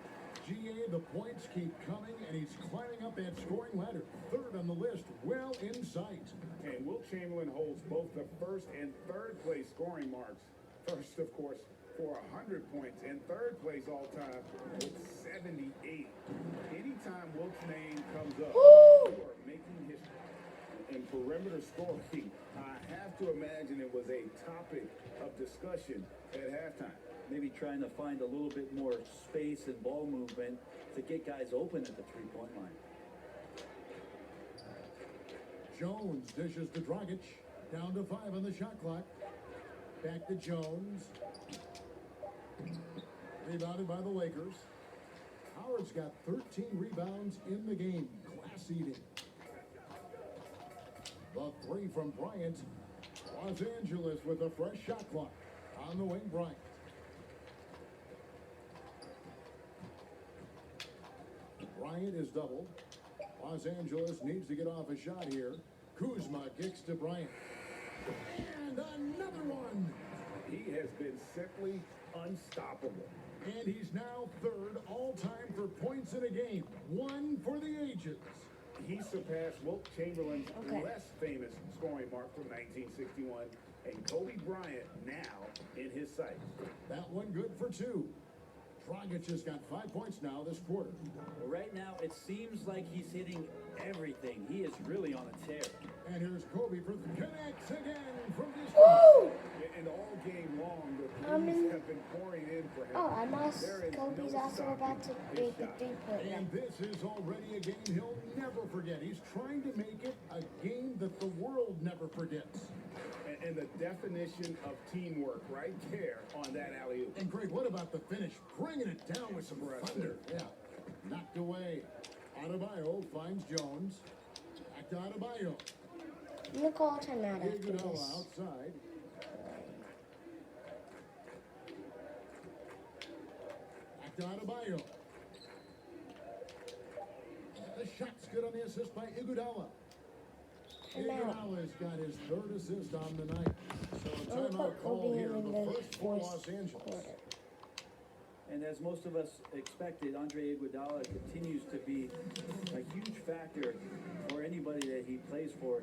B: GA, the points keep coming, and he's climbing up that scoring ladder. Third on the list, well in sight.
C: And Wilt Chamberlain holds both the first and third place scoring marks. First, of course, for 100 points, and third place all time with 78. Anytime Wilt's name comes up, you are making history. In perimeter scoring, I have to imagine it was a topic of discussion at halftime.
D: Maybe trying to find a little bit more space and ball movement to get guys open at the 3-point line.
B: Jones dishes to Dragic. Down to 5 on the shot clock. Back to Jones. Rebounded by the Lakers. Howard's got 13 rebounds in the game. pass eating. The three from Bryant. Los Angeles with a fresh shot clock. On the wing, Bryant. Bryant is doubled. Los Angeles needs to get off a shot here. Kuzma kicks to Bryant. And another one.
C: He has been simply unstoppable.
B: And he's now third all-time for points in a game. One for the ages.
C: He surpassed Wilt Chamberlain's
A: Okay.
C: less famous scoring mark from 1961, and Kobe Bryant now in his sights.
B: That one good for two. Dragic has got 5 points now this quarter.
D: Well, right now, it seems like he's hitting everything. He is really on a tear.
B: And here's Kobe for the connects again from distance.
A: Woo!
C: And all game long, the
A: I'm
C: threes
A: in-
C: have been pouring in for him.
A: Oh, I must.
C: There is
A: Kobe's
C: no
A: also
C: stopping
A: about to
C: his
A: make a
C: shot.
A: 3-point
B: And this is already a game he'll never forget. He's trying to make it a game that the world never forgets.
C: And the definition of teamwork right there on that alley-oop.
B: And Greg, what about the finish? Bringing it down with some thunder. Yeah. Knocked away. Adebayo finds Jones. Back to Adebayo.
A: I'm gonna call a timeout after
B: Iguodala
A: this.
B: outside. Back to Adebayo. The shot's good on the assist by Iguodala.
A: Timeout.
B: Iguodala's got his third assist on the night. So a
A: I'm gonna
B: timeout
A: put
B: call
A: Kobe
B: here.
A: in
B: The
A: the
B: first for
A: fourth
B: Los Angeles.
A: quarter.
D: And as most of us expected, Andre Iguodala continues to be a huge factor for anybody that he plays for.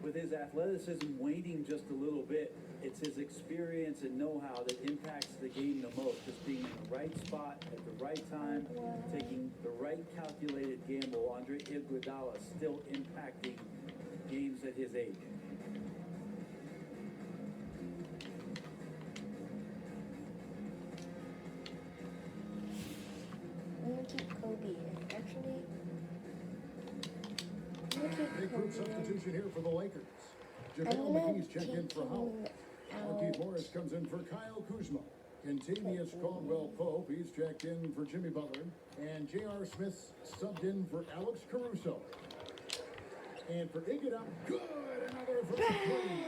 D: With his athleticism waning just a little bit, it's his experience and know-how that impacts the game the most. Just being in the right spot at the right time, taking the right calculated gamble. Andre Iguodala still impacting games at his age.
A: I'm gonna keep Kobe in. Actually, I'm gonna keep
B: Big
A: Kobe
B: group
A: in.
B: substitution here for the Lakers.
A: I'm
B: JaVale
A: gonna
B: McGee's checked in
A: take
B: for Howard.
A: him
B: Marquise
A: out.
B: Morris comes in for Kyle Kuzma. Contavious Caldwell Pope, he's checked in for Jimmy Butler. And J.R. Smith subbed in for Alex Caruso. And for Iguodala, good, another from the three.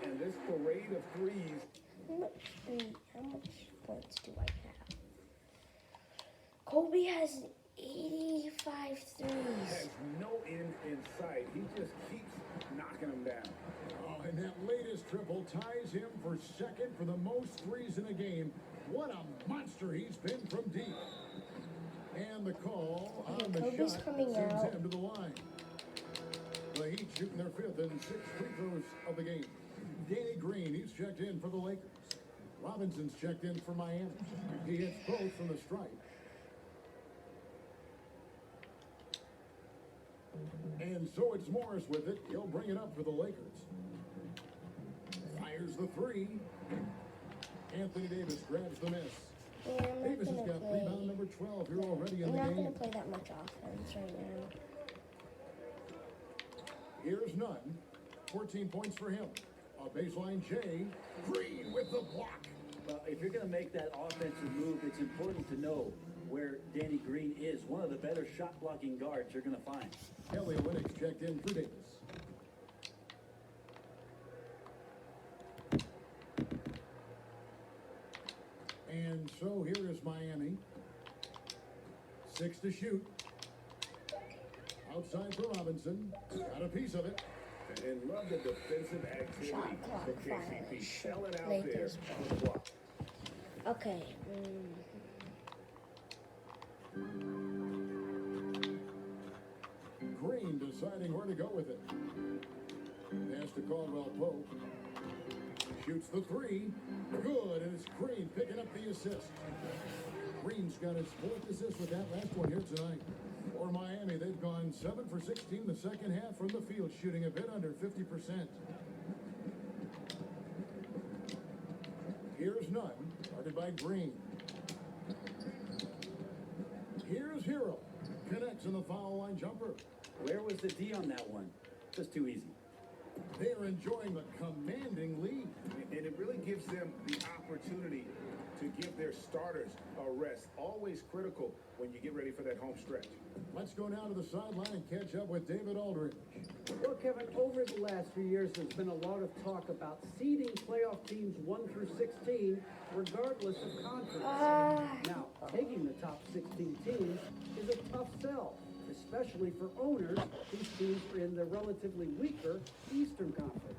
C: And this parade of threes,
A: How much points do I have? Kobe has 85 threes.
C: has no end in sight. He just keeps knocking them down.
B: Oh, and that latest triple ties him for second for the most threes in a game. What a monster he's been from deep. And the call on the
A: Kobe's
B: shot
A: coming
B: sends
A: out.
B: him to the line. The Heat shooting their fifth and sixth free throws of the game. Danny Green, he's checked in for the Lakers. Robinson's checked in for Miami. He hits both from the stripe. And so it's Morris with it. He'll bring it up for the Lakers. Fires the three. Anthony Davis grabs the miss.
A: Yeah, I'm not
B: Davis has
A: gonna
B: got
A: play.
B: rebound number 12 here already in
A: I'm
B: the
A: not
B: game.
A: gonna play that much offense right now.
B: Here's Nunn. 14 points for him. A baseline J. Green with the block.
D: Well, if you're going to make that offensive move, it's important to know where Danny Green is. One of the better shot blocking guards you're going to find.
B: Kelly Olynyk checked in for Davis. And so here is Miami. 6 to shoot. Outside for Robinson. Got a piece of it.
C: And love the defensive activity
A: Shot clock
C: from KCP.
A: finally.
C: Sell it out
A: Lakers
C: there for the block.
A: Okay.
B: Green deciding where to go with it. Pass to Caldwell Pope. Shoots the three. Good, and it's Green picking up the assist. Green's got his fourth assist with that last one here tonight. For Miami, they've gone 7 for 16 the second half from the field, shooting a bit under 50%. Here's Nunn, guarded by Green. Here's Hero. Connects on the foul line jumper.
D: Where was the D on that one? Just too easy.
B: They're enjoying the commanding lead.
C: And it really gives them the opportunity to give their starters a rest. Always critical when you get ready for that home stretch.
B: Let's go now to the sideline and catch up with David Aldridge.
F: Well, Kevin, over the last few years, there's been a lot of talk about seeding playoff teams 1 through 16, regardless of conference. Now, taking the top 16 teams is a tough sell, especially for owners whose teams are in the relatively weaker Eastern Conference.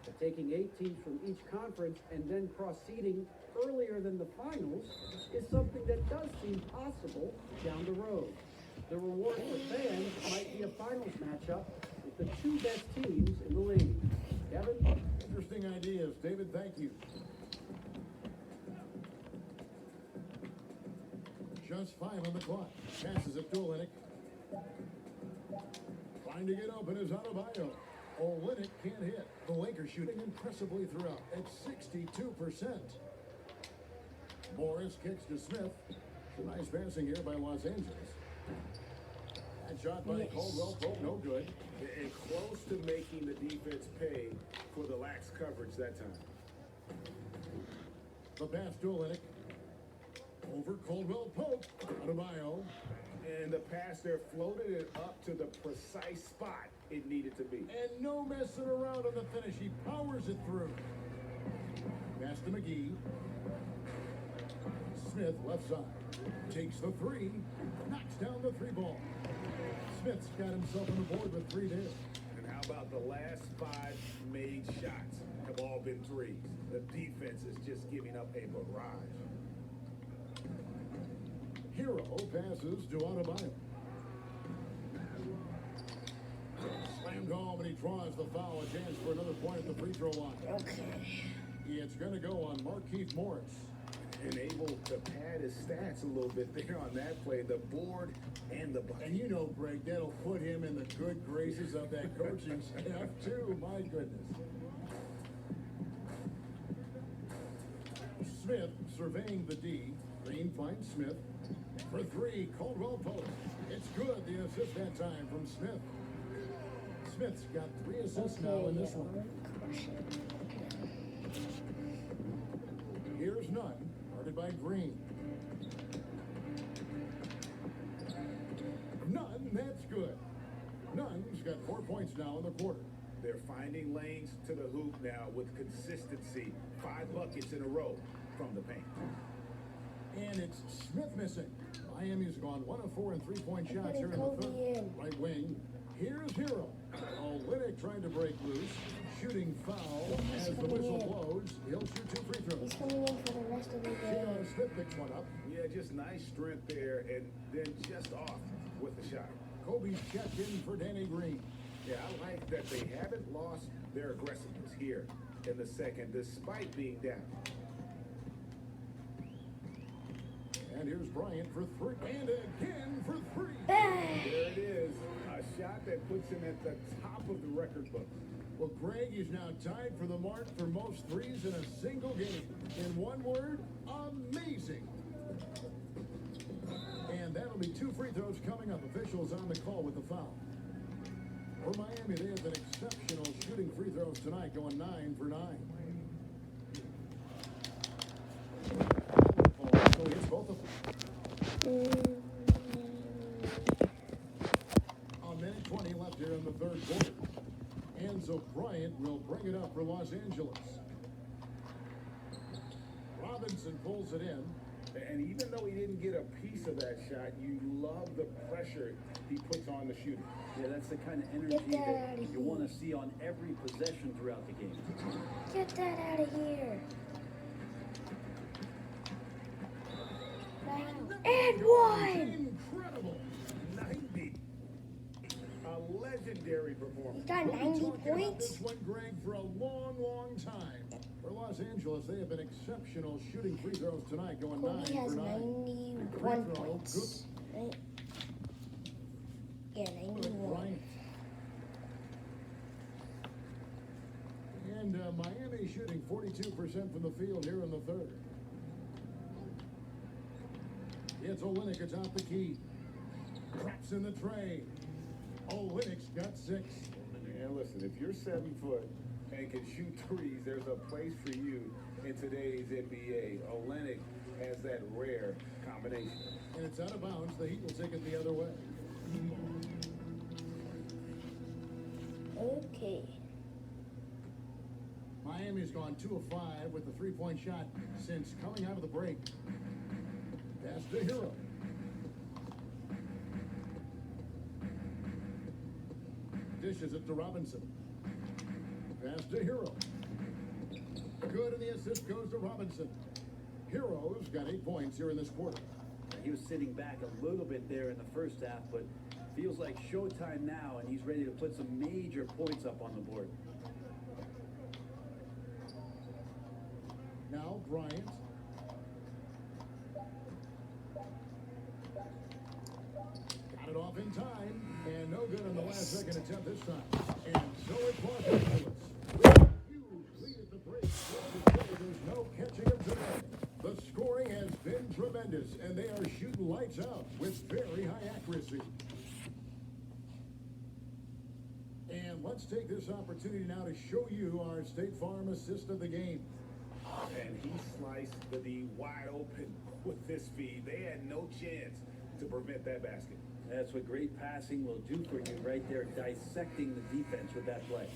F: But taking 8 teams from each conference and then cross-seeding earlier than the finals is something that does seem possible down the road. The reward for fans might be a finals matchup with the 2 best teams in the league. Kevin?
B: Interesting ideas. David, thank you. Just 5 on the clock. Passes it to Olynyk. Trying to get open is Adebayo. Olynyk can't hit. The Lakers shooting impressively throughout at 62%. Morris kicks to Smith. It's a nice passing here by Los Angeles. That shot by Caldwell Pope, no good.
C: And close to making the defense pay for the lax coverage that time.
B: The pass to Olynyk. Over Caldwell Pope. Adebayo.
C: And the pass there floated it up to the precise spot it needed to be.
B: And no messing around on the finish. He powers it through. Pass to McGee. Smith left side. Takes the 3. Knocks down the 3 ball. Smith's got himself on the board with 3 there.
C: And how about the last 5 made shots have all been threes? The defense is just giving up a barrage.
B: Hero passes to Adebayo. Slammed home, and he draws the foul. A chance for another point at the free throw line.
A: Okay.
B: It's going to go on Markieff Morris.
C: And able to pad his stats a little bit there on that play, the board and the bucket.
B: And you know, Greg, that'll put him in the good graces of that coaching staff, too. My goodness. Smith surveying the D. Green finds Smith. For 3, Caldwell Pope. It's good, the assist that time from Smith. Smith's got 3 assists now in this one. Here's Nunn, guarded by Green. Nunn, that's good. Nunn's got 4 points now in the quarter.
C: They're finding lanes to the hoop now with consistency. 5 buckets in a row from the paint.
B: And it's Smith missing. Miami's gone 1 of 4 in 3-point shots here in the third. Right wing. Here's Hero. Olynyk trying to break loose. Shooting foul as the whistle blows. He'll shoot 2 free throws.
A: He's coming in for the rest of the game.
B: Smith picks one up.
C: Yeah, just nice strength there, and then just off with the shot.
B: Kobe's checked in for Danny Green.
C: Yeah, I like that they haven't lost their aggressiveness here in the second, despite being down.
B: And here's Bryant for 3. And again for 3.
A: Bang!
C: There it is. A shot that puts him at the top of the record book.
B: Well, Greg is now tied for the mark for most threes in a single game. In one word, amazing. And that'll be 2 free throws coming up. Officials on the call with the foul. For Miami, they have been exceptional shooting free throws tonight, going 9 for 9. So it's both of them. A minute 20 left here in the third quarter. Enzo Bryant will bring it up for Los Angeles. Robinson pulls it in.
C: And even though he didn't get a piece of that shot, you love the pressure he puts on the shooter.
D: Yeah, that's the kind of energy that you want to see on every possession throughout the game.
A: Get that out of here. Wow. And 1!
B: Incredible.
C: 90. A legendary performance.
A: He got
B: We'll be
A: 90
B: talking about
A: points.
B: this one, Greg, for a long, long time. For Los Angeles, they have been exceptional shooting free throws tonight, going 9
A: Kobe has
B: for 9.
A: 91
B: Free throw,
A: points. Right? Yeah, 91.
B: Bryant. And Miami shooting 42% from the field here in the third. It's Olynyk atop the key. Traps in the tray. Olynyk's got 6.
C: And listen, if you're 7 foot and can shoot threes, there's a place for you in today's NBA. Olynyk has that rare combination.
B: And it's out of bounds. The Heat will take it the other way.
A: Okay.
B: Miami's gone 2 of 5 with the three-point shot since coming out of the break. Pass to Hero. Dishes it to Robinson. Pass to Hero. Good, and the assist goes to Robinson. Hero's got 8 points here in this quarter.
D: He was sitting back a little bit there in the first half, but feels like showtime now, and he's ready to put some major points up on the board.
B: Now Bryant. Got it off in time, and no good on the last second attempt this time. And so it's Los Angeles. Huge lead at the break. There's no catching them today. The scoring has been tremendous, and they are shooting lights out with very high accuracy. And let's take this opportunity now to show you our State Farm assist of the game.
C: And he sliced the D wide open with this feed. They had no chance to prevent that basket.
D: That's what great passing will do for you right there, dissecting the defense with that play.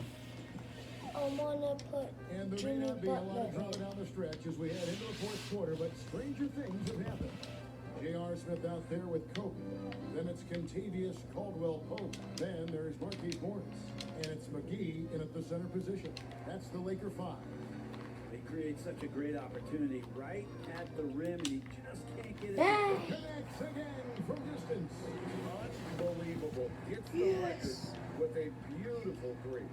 A: I wanna put
B: And there may
A: Jimmy
B: not be a lot
A: Butler
B: of drama
A: in.
B: down the stretch as we head into the fourth quarter, but stranger things have happened. J.R. Smith out there with Kobe. Then it's Contavious Caldwell-Pope. Then there's Marquise Morris. And it's McGee in at the center position. That's the Laker 5.
D: They create such a great opportunity right at the rim, and he just can't get it.
A: Ah,
B: Connects again from distance.
C: Unbelievable. Gets the
A: Yes.
C: record with a beautiful three.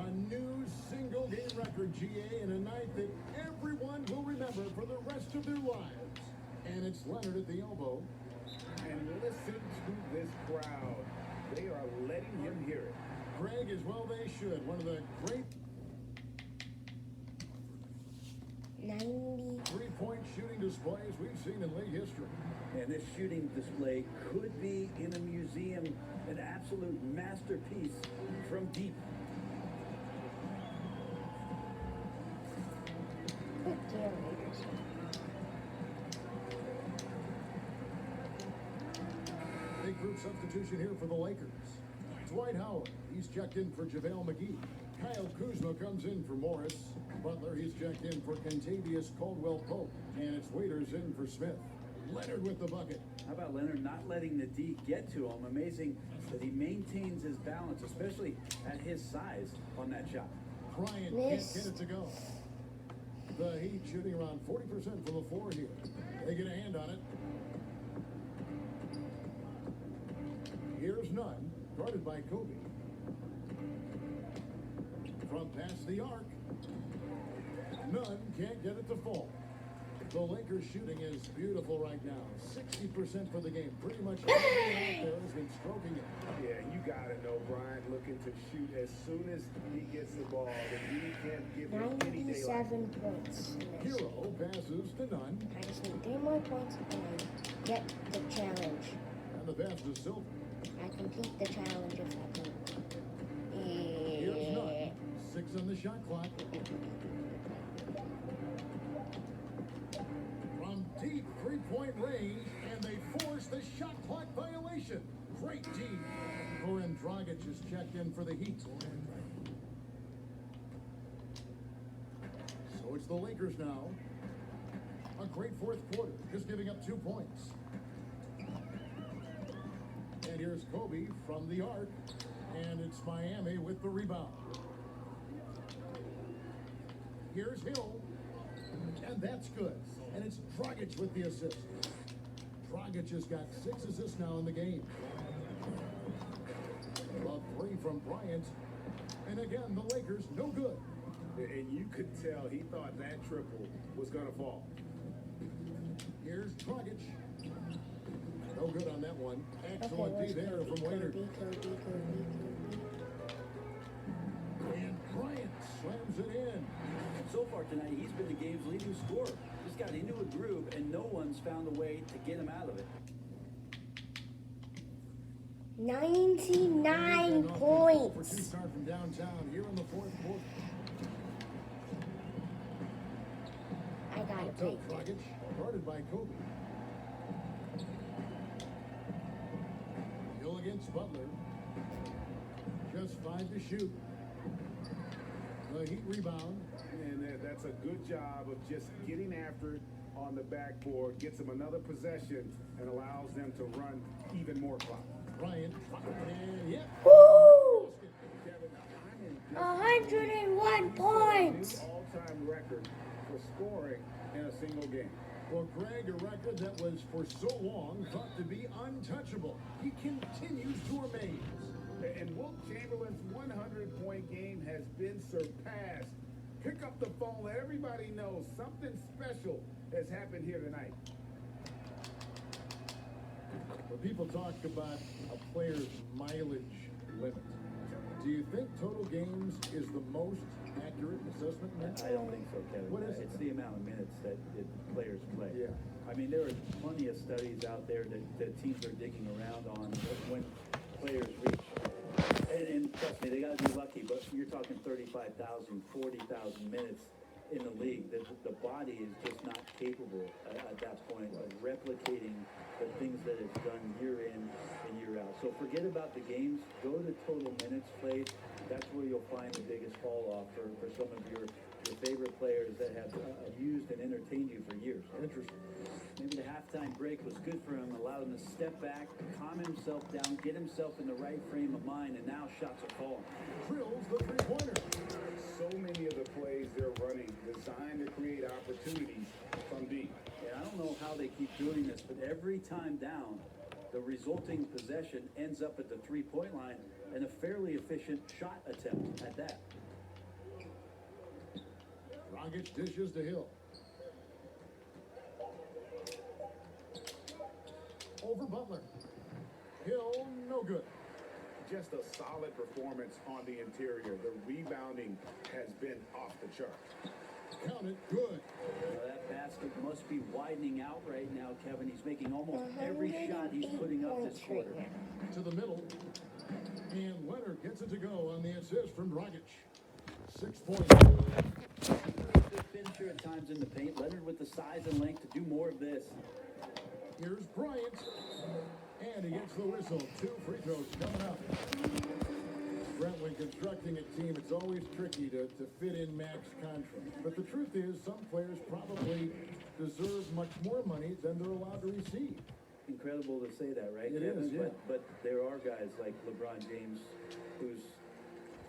B: A new single game record, GA, in a night that everyone will remember for the rest of their lives. And it's Leonard at the elbow.
C: And listen to this crowd. They are letting him hear it.
B: Greg, as well they should. One of the great
A: 90.
B: three-point shooting displays we've seen in league history.
D: And this shooting display could be in a museum, an absolute masterpiece from deep.
A: Good deal, Lakers.
B: Big group substitution here for the Lakers. Dwight Howard, he's checked in for JaVale McGee. Kyle Kuzma comes in for Morris. Butler, he's checked in for Contavious Caldwell-Pope. And it's Waiters in for Smith. Leonard with the bucket.
D: How about Leonard not letting the D get to him? Amazing that he maintains his balance, especially at his size on that shot.
B: Bryant
A: Missed.
B: can't get it to go. The Heat shooting around 40% from the floor here. They get a hand on it. Here's Nunn, guarded by Kobe. From past the arc. Nunn can't get it to fall. The Lakers shooting is beautiful right now. 60% for the game. Pretty much everyone out there has been stroking it.
C: Yeah, you gotta know Bryant looking to shoot as soon as he gets the ball. The D can't give him any daylight.
A: 97 points.
B: Hero passes to Nunn.
A: I just need 3 more points and I get the challenge.
B: And the pass to Silver.
A: I complete the challenge if I can.
B: Here's Nunn. 6 on the shot clock. From deep three-point range, and they force the shot clock violation. Great D. Goran Dragic is checked in for the Heat. So it's the Lakers now. A great fourth quarter, just giving up 2 points. And here's Kobe from the arc, and it's Miami with the rebound. Here's Hill, and that's good. And it's Dragic with the assist. Dragic has got 6 assists now in the game. A 3 from Bryant, and again the Lakers no good.
C: And you could tell he thought that triple was gonna fall.
B: Here's Dragic. No good on that one. Excellent
A: Okay,
B: D there
A: where's
B: from Waiter.
A: Kobe.
B: And Bryant slams it in.
D: And so far tonight, he's been the game's leading scorer. He's got into a groove, and no one's found a way to get him out of it.
A: 99
B: For 2
A: points.
B: start from downtown here in the fourth quarter.
A: I gotta
B: Up
A: take
B: top,
A: it.
B: Dragic, guarded by Kobe. He'll against Butler. Just 5 to shoot. The Heat rebound.
C: And that's a good job of just getting after it on the backboard, gets them another possession, and allows them to run even more clock.
B: Bryant. And yeah.
A: Woo!
C: Kevin, I'm in
A: 101 points.
C: new all-time record for scoring in a single game.
B: Well, Greg, a record that was for so long thought to be untouchable. He continues to amaze.
C: And Wilt Chamberlain's 100-point game has been surpassed. Pick up the phone, let everybody know something special has happened here tonight.
B: When people talk about a player's mileage limit, do you think total games is the most accurate assessment?
D: I don't think so, Kevin.
B: What is it?
D: It's the amount of minutes that players play.
B: Yeah.
D: I mean, there are plenty of studies out there that teams are digging around on when players reach. And trust me, they got to be lucky, but you're talking 35,000, 40,000 minutes in the league. The body is just not capable at that point of replicating the things that it's done year in and year out. So forget about the games. Go to total minutes played. That's where you'll find the biggest fall off for some of your favorite players that have used and entertained you for years.
B: Interesting.
D: Maybe the halftime break was good for him, allowed him to step back, calm himself down, get himself in the right frame of mind, and now shots are falling.
B: Drills the three-pointer.
C: So many of the plays they're running designed to create opportunities from deep.
D: And I don't know how they keep doing this, but every time down, the resulting possession ends up at the three-point line and a fairly efficient shot attempt at that.
B: Dragic dishes to Hill. Over Butler. Hill, no good.
C: Just a solid performance on the interior. The rebounding has been off the chart.
B: Count it, good.
D: That basket must be widening out right now, Kevin. He's making almost every shot he's putting up this quarter.
B: To the middle. And Leonard gets it to go on the assist from Dragic. 6 points.
D: Good finisher at times in the paint. Leonard with the size and length to do more of this.
B: Here's Bryant. And he gets the whistle. 2 free throws coming up. Brent, when constructing a team, it's always tricky to fit in max contracts. But the truth is, some players probably deserve much more money than they're allowed to receive.
D: Incredible to say that, right?
B: It
D: Kevin?
B: is, yeah.
D: But there are guys like LeBron James, whose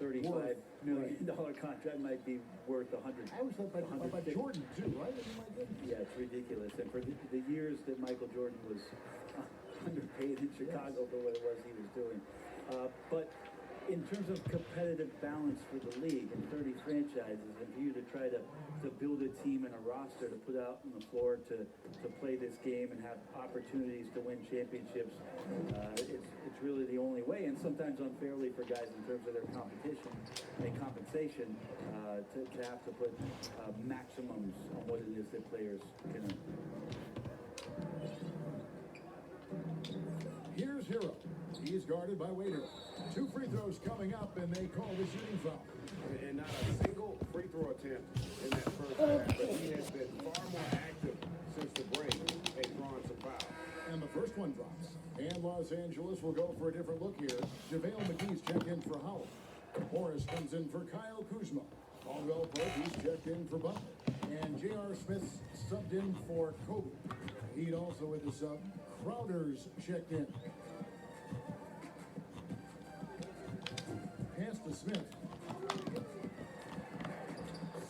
D: $35 million contract might be worth 100.
B: I always thought about Jordan, too, right? I mean, my goodness.
D: Yeah, it's ridiculous. And for the years that Michael Jordan was underpaid in Chicago for what it was he was doing. But in terms of competitive balance for the league and 30 franchises, and for you to try to build a team and a roster to put out on the floor to play this game and have opportunities to win championships, it's really the only way, and sometimes unfairly for guys in terms of their competition and compensation to have to put maximums on what it is that players can earn.
B: Here's Hero. He's guarded by Waiter. 2 free throws coming up, and they call the shooting foul.
C: And not a single free throw attempt in that first half. But he has been far more active since the break and drawn some fouls.
B: And the first one drops. And Los Angeles will go for a different look here. JaVale McGee's checked in for Howell. Morris comes in for Kyle Kuzma. Caldwell Pope, he's checked in for Butler. And J.R. Smith subbed in for Kobe. Heat also with the sub. Crowder's checked in. Pass to Smith.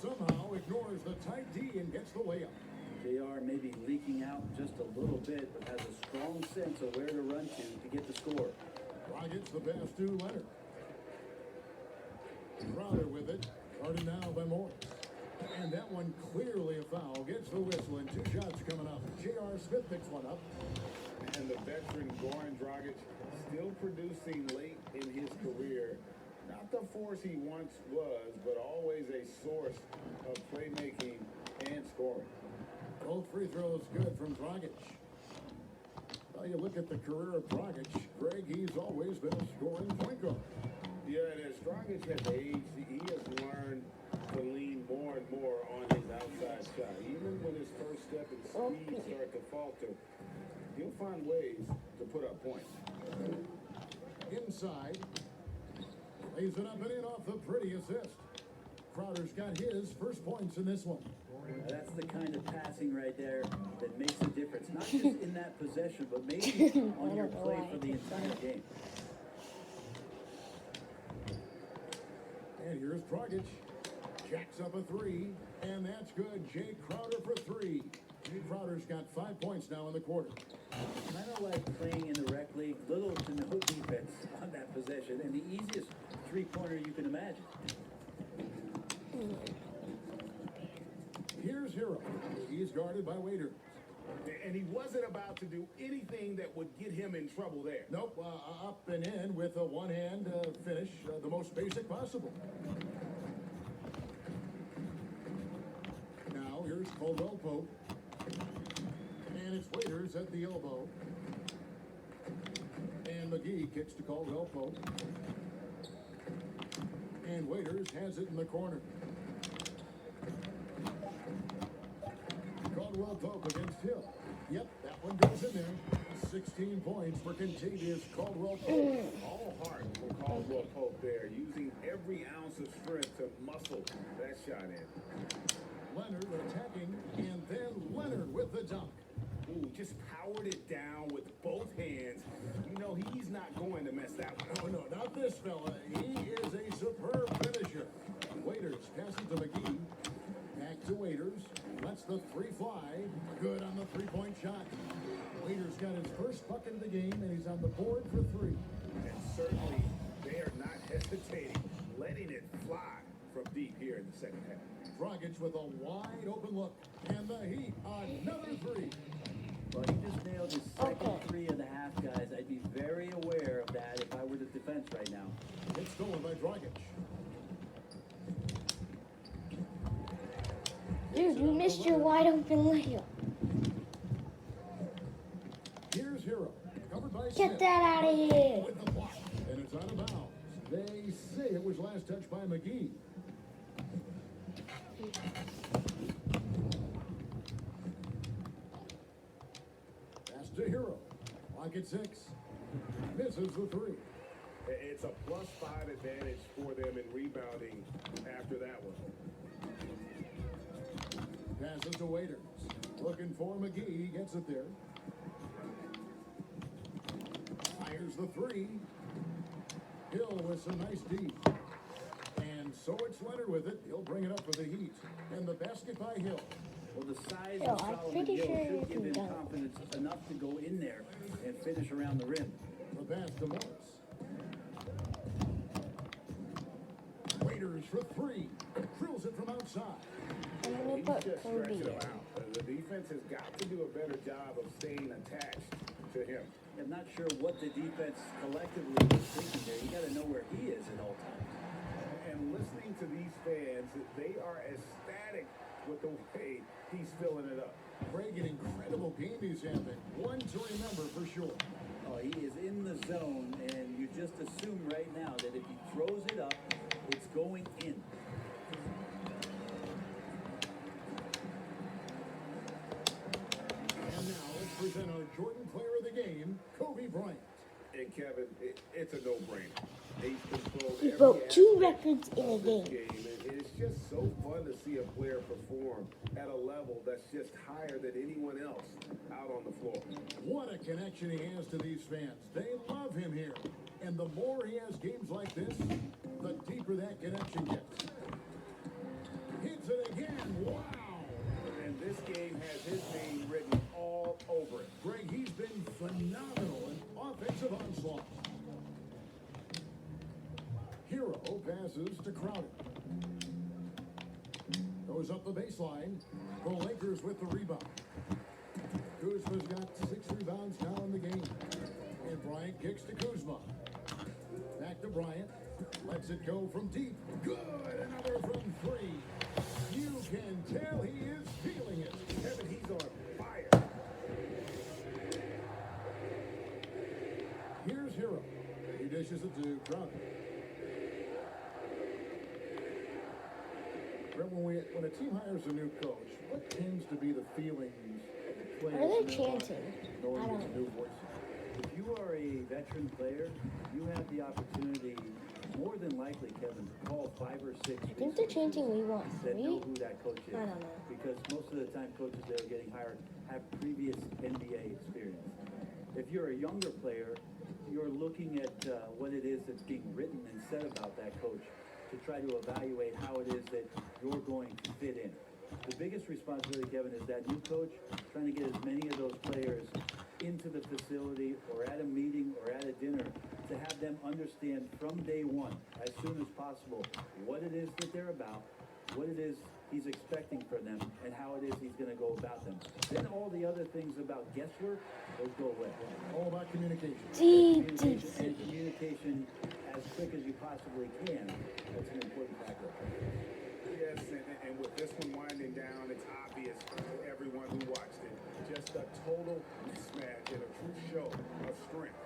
B: Somehow ignores the tight D and gets the layup.
D: JR maybe leaking out just a little bit, but has a strong sense of where to run to get the score.
B: Rockets the pass to Leonard. Crowder with it. Guarded now by Morris. And that one clearly a foul. Gets the whistle and 2 shots coming up. J.R. Smith picks one up.
C: And the veteran Goran Dragic still producing late in his career. Not the force he once was, but always a source of playmaking and scoring.
B: Both free throws good from Dragic. Well, you look at the career of Dragic, Greg, he's always been a scoring point guard.
C: Yeah, and as Dragic has aged, he has learned to lean more and more on his outside shot. Even when his first step and speed start to falter, he'll find ways to put up points.
B: inside. Lays it up and in off the pretty assist. Crowder's got his first points in this one.
D: That's the kind of passing right there that makes a difference. Not just in that possession, but maybe on your play for the entire game.
B: And here's Dragic. Jacks up a three, and that's good. Jay Crowder for three. Jay Crowder's got 5 points now in the quarter.
D: Kind of like playing in the rec league, little to no defense on that possession, and the easiest three-pointer you can imagine.
B: Here's Hero. He's guarded by Waiters.
C: And he wasn't about to do anything that would get him in trouble there.
B: Nope, up and in with a one-hand finish, the most basic possible. Now here's Caldwell Pope. And it's Waiters at the elbow. And McGee kicks to Caldwell Pope. And Waiters has it in the corner. Caldwell Pope against Hill. Yep, that one goes in there. 16 points for Contavious Caldwell Pope.
C: All heart for Caldwell Pope there, using every ounce of strength to muscle that shot in.
B: Leonard attacking, and then Leonard with the dunk.
C: Ooh, just powered it down with both hands. You know, he's not going to mess that one up.
B: Oh, no, not this fella. He is a superb finisher. Waiters passes to McGee. Back to Waiters. Lets the three fly. Good on the three-point shot. Waiters got his first bucket of the game, and he's on the board for three.
C: And certainly, they are not hesitating, letting it fly from deep here in the second half.
B: Dragic with a wide open look. And the Heat, another three.
D: Well, he just nailed his second three of the half, guys. I'd be very aware of that if I were the defense right now.
B: It's stolen by Dragic.
A: Dude, you missed your wide open layup.
B: Here's Hero. Covered by
A: Get
B: Smith.
A: that out of here.
B: With the block. And it's out of bounds. They say it was last touched by McGee. Pass to Hero. Clock at 6. Misses the three.
C: It's a +5 advantage for them in rebounding after that one.
B: Passes to Waiters. Looking for McGee. Gets it there. Fires the three. Hill with some nice D. And so it's Leonard with it. He'll bring it up for the Heat. And the basket by Hill.
D: Well, the size
A: Yo,
D: of
A: I'm
D: Solomon
A: pretty
D: Hill
A: sure
D: should
A: you
D: give
A: can
D: him
A: dunk.
D: confidence enough to go in there and finish around the rim.
B: The pass to Morris. Waiters for three. Drills it from outside.
A: I'm gonna
C: He's
A: put
C: just
A: Kobe
C: stretching
A: in.
C: him out. The defense has got to do a better job of staying attached to him.
D: I'm not sure what the defense collectively is thinking there. You got to know where he is at all times.
C: And listening to these fans, they are ecstatic with the way he's filling it up.
B: Craig, an incredible game he's having. One to remember for sure.
D: Oh, he is in the zone, and you just assume right now that if he throws it up, it's going in.
B: And now let's present our Jordan Player of the Game, Kobe Bryant.
C: And Kevin, it's a no-brainer. He's controlled
A: He
C: every
A: broke 2
C: aspect
A: records in a
C: of this
A: game.
C: And it's just so fun to see a player perform at a level that's just higher than anyone else out on the floor.
B: What a connection he has to these fans. They love him here. And the more he has games like this, the deeper that connection gets. Hits it again. Wow.
C: And this game has his name written all over it.
B: Greg, he's been phenomenal in offensive onslaught. Hero passes to Crowder. Goes up the baseline. The Lakers with the rebound. Kuzma's got 6 rebounds now in the game. And Bryant kicks to Kuzma. Back to Bryant. Lets it go from deep. Good. Another from 3. You can tell he is feeling it.
C: Kevin, he's on fire.
B: Here's Hero. He dishes it to Crowder. When a team hires a new coach, what tends to be the feelings of the players?
A: Why are they
B: in their mind
A: chanting?
B: knowing
A: I
B: there's
A: don't-
B: new voices?
D: If you are a veteran player, you have the opportunity, more than likely, Kevin, to call 5 or 6.
A: I think they're chanting we want
D: that know
A: 3.
D: who that coach is.
A: I don't know.
D: Because most of the time, coaches that are getting hired have previous NBA experience. If you're a younger player, you're looking at what it is that's being written and said about that coach to try to evaluate how it is that you're going to fit in. The biggest responsibility, Kevin, is that new coach trying to get as many of those players into the facility or at a meeting or at a dinner to have them understand from day one, as soon as possible, what it is that they're about, what it is he's expecting from them, and how it is he's going to go about them. Then all the other things about guesswork, those go away.
B: All about communication.
A: Deep, deep,
D: Communication, and
A: deep.
D: communication as quick as you possibly can. That's an important factor.
C: Yes, and with this one winding down, it's obvious to everyone who watched it. Just a total mismatch and a true show of strength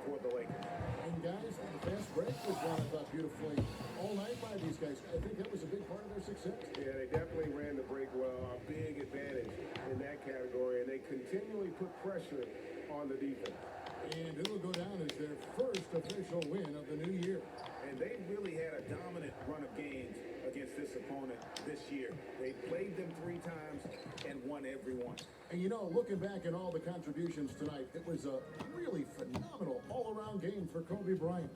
C: for the Lakers.
B: And guys, the fast break was run, I thought, beautifully all night by these guys. I think that was a big part of their success.
C: Yeah, they definitely ran the break well. A big advantage in that category, and they continually put pressure on the defense.
B: And it'll go down as their first official win of the new year.
C: And they really had a dominant run of games against this opponent this year. They played them 3 times and won every one.
B: And you know, looking back at all the contributions tonight, it was a really phenomenal all-around game for Kobe Bryant.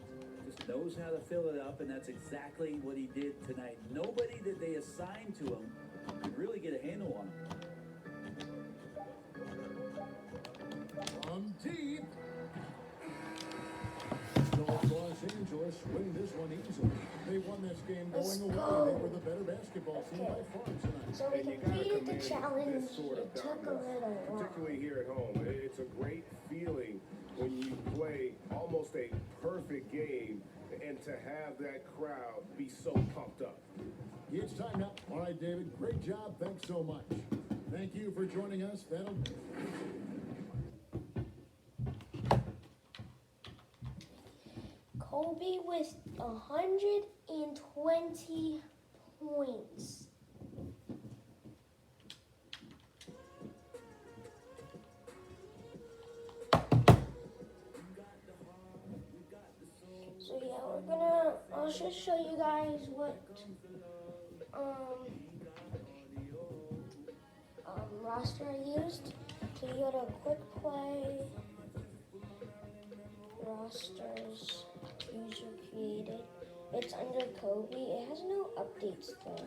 D: Just knows how to fill it up, and that's exactly what he did tonight. Nobody that they assigned to him could really get a handle on him.
B: From deep. North Los Angeles win this one easily. They won this game
A: Let's
B: going away.
A: go.
B: They were the better basketball team by far tonight.
A: So we
C: And you gotta
A: completed the
C: commend
A: challenge.
C: this sort of
A: It took a
C: dominance,
A: little while.
C: particularly here at home. It's a great feeling when you play almost a perfect game and to have that crowd be so pumped up.
B: It's time now. All right, David, great job. Thanks so much. Thank you for joining us. That'll...
A: Kobe with 120 points. So yeah, I'll just show you guys what roster I used. So you go to quick play, rosters, user created. It's under Kobe. It has no updates though,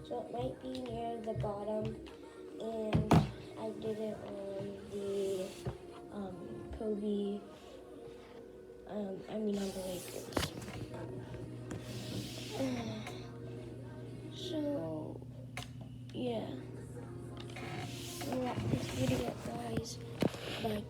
A: so it might be near the bottom. And I did it on the Kobe. On the Lakers. So yeah, I'll wrap this video up, guys. Bye.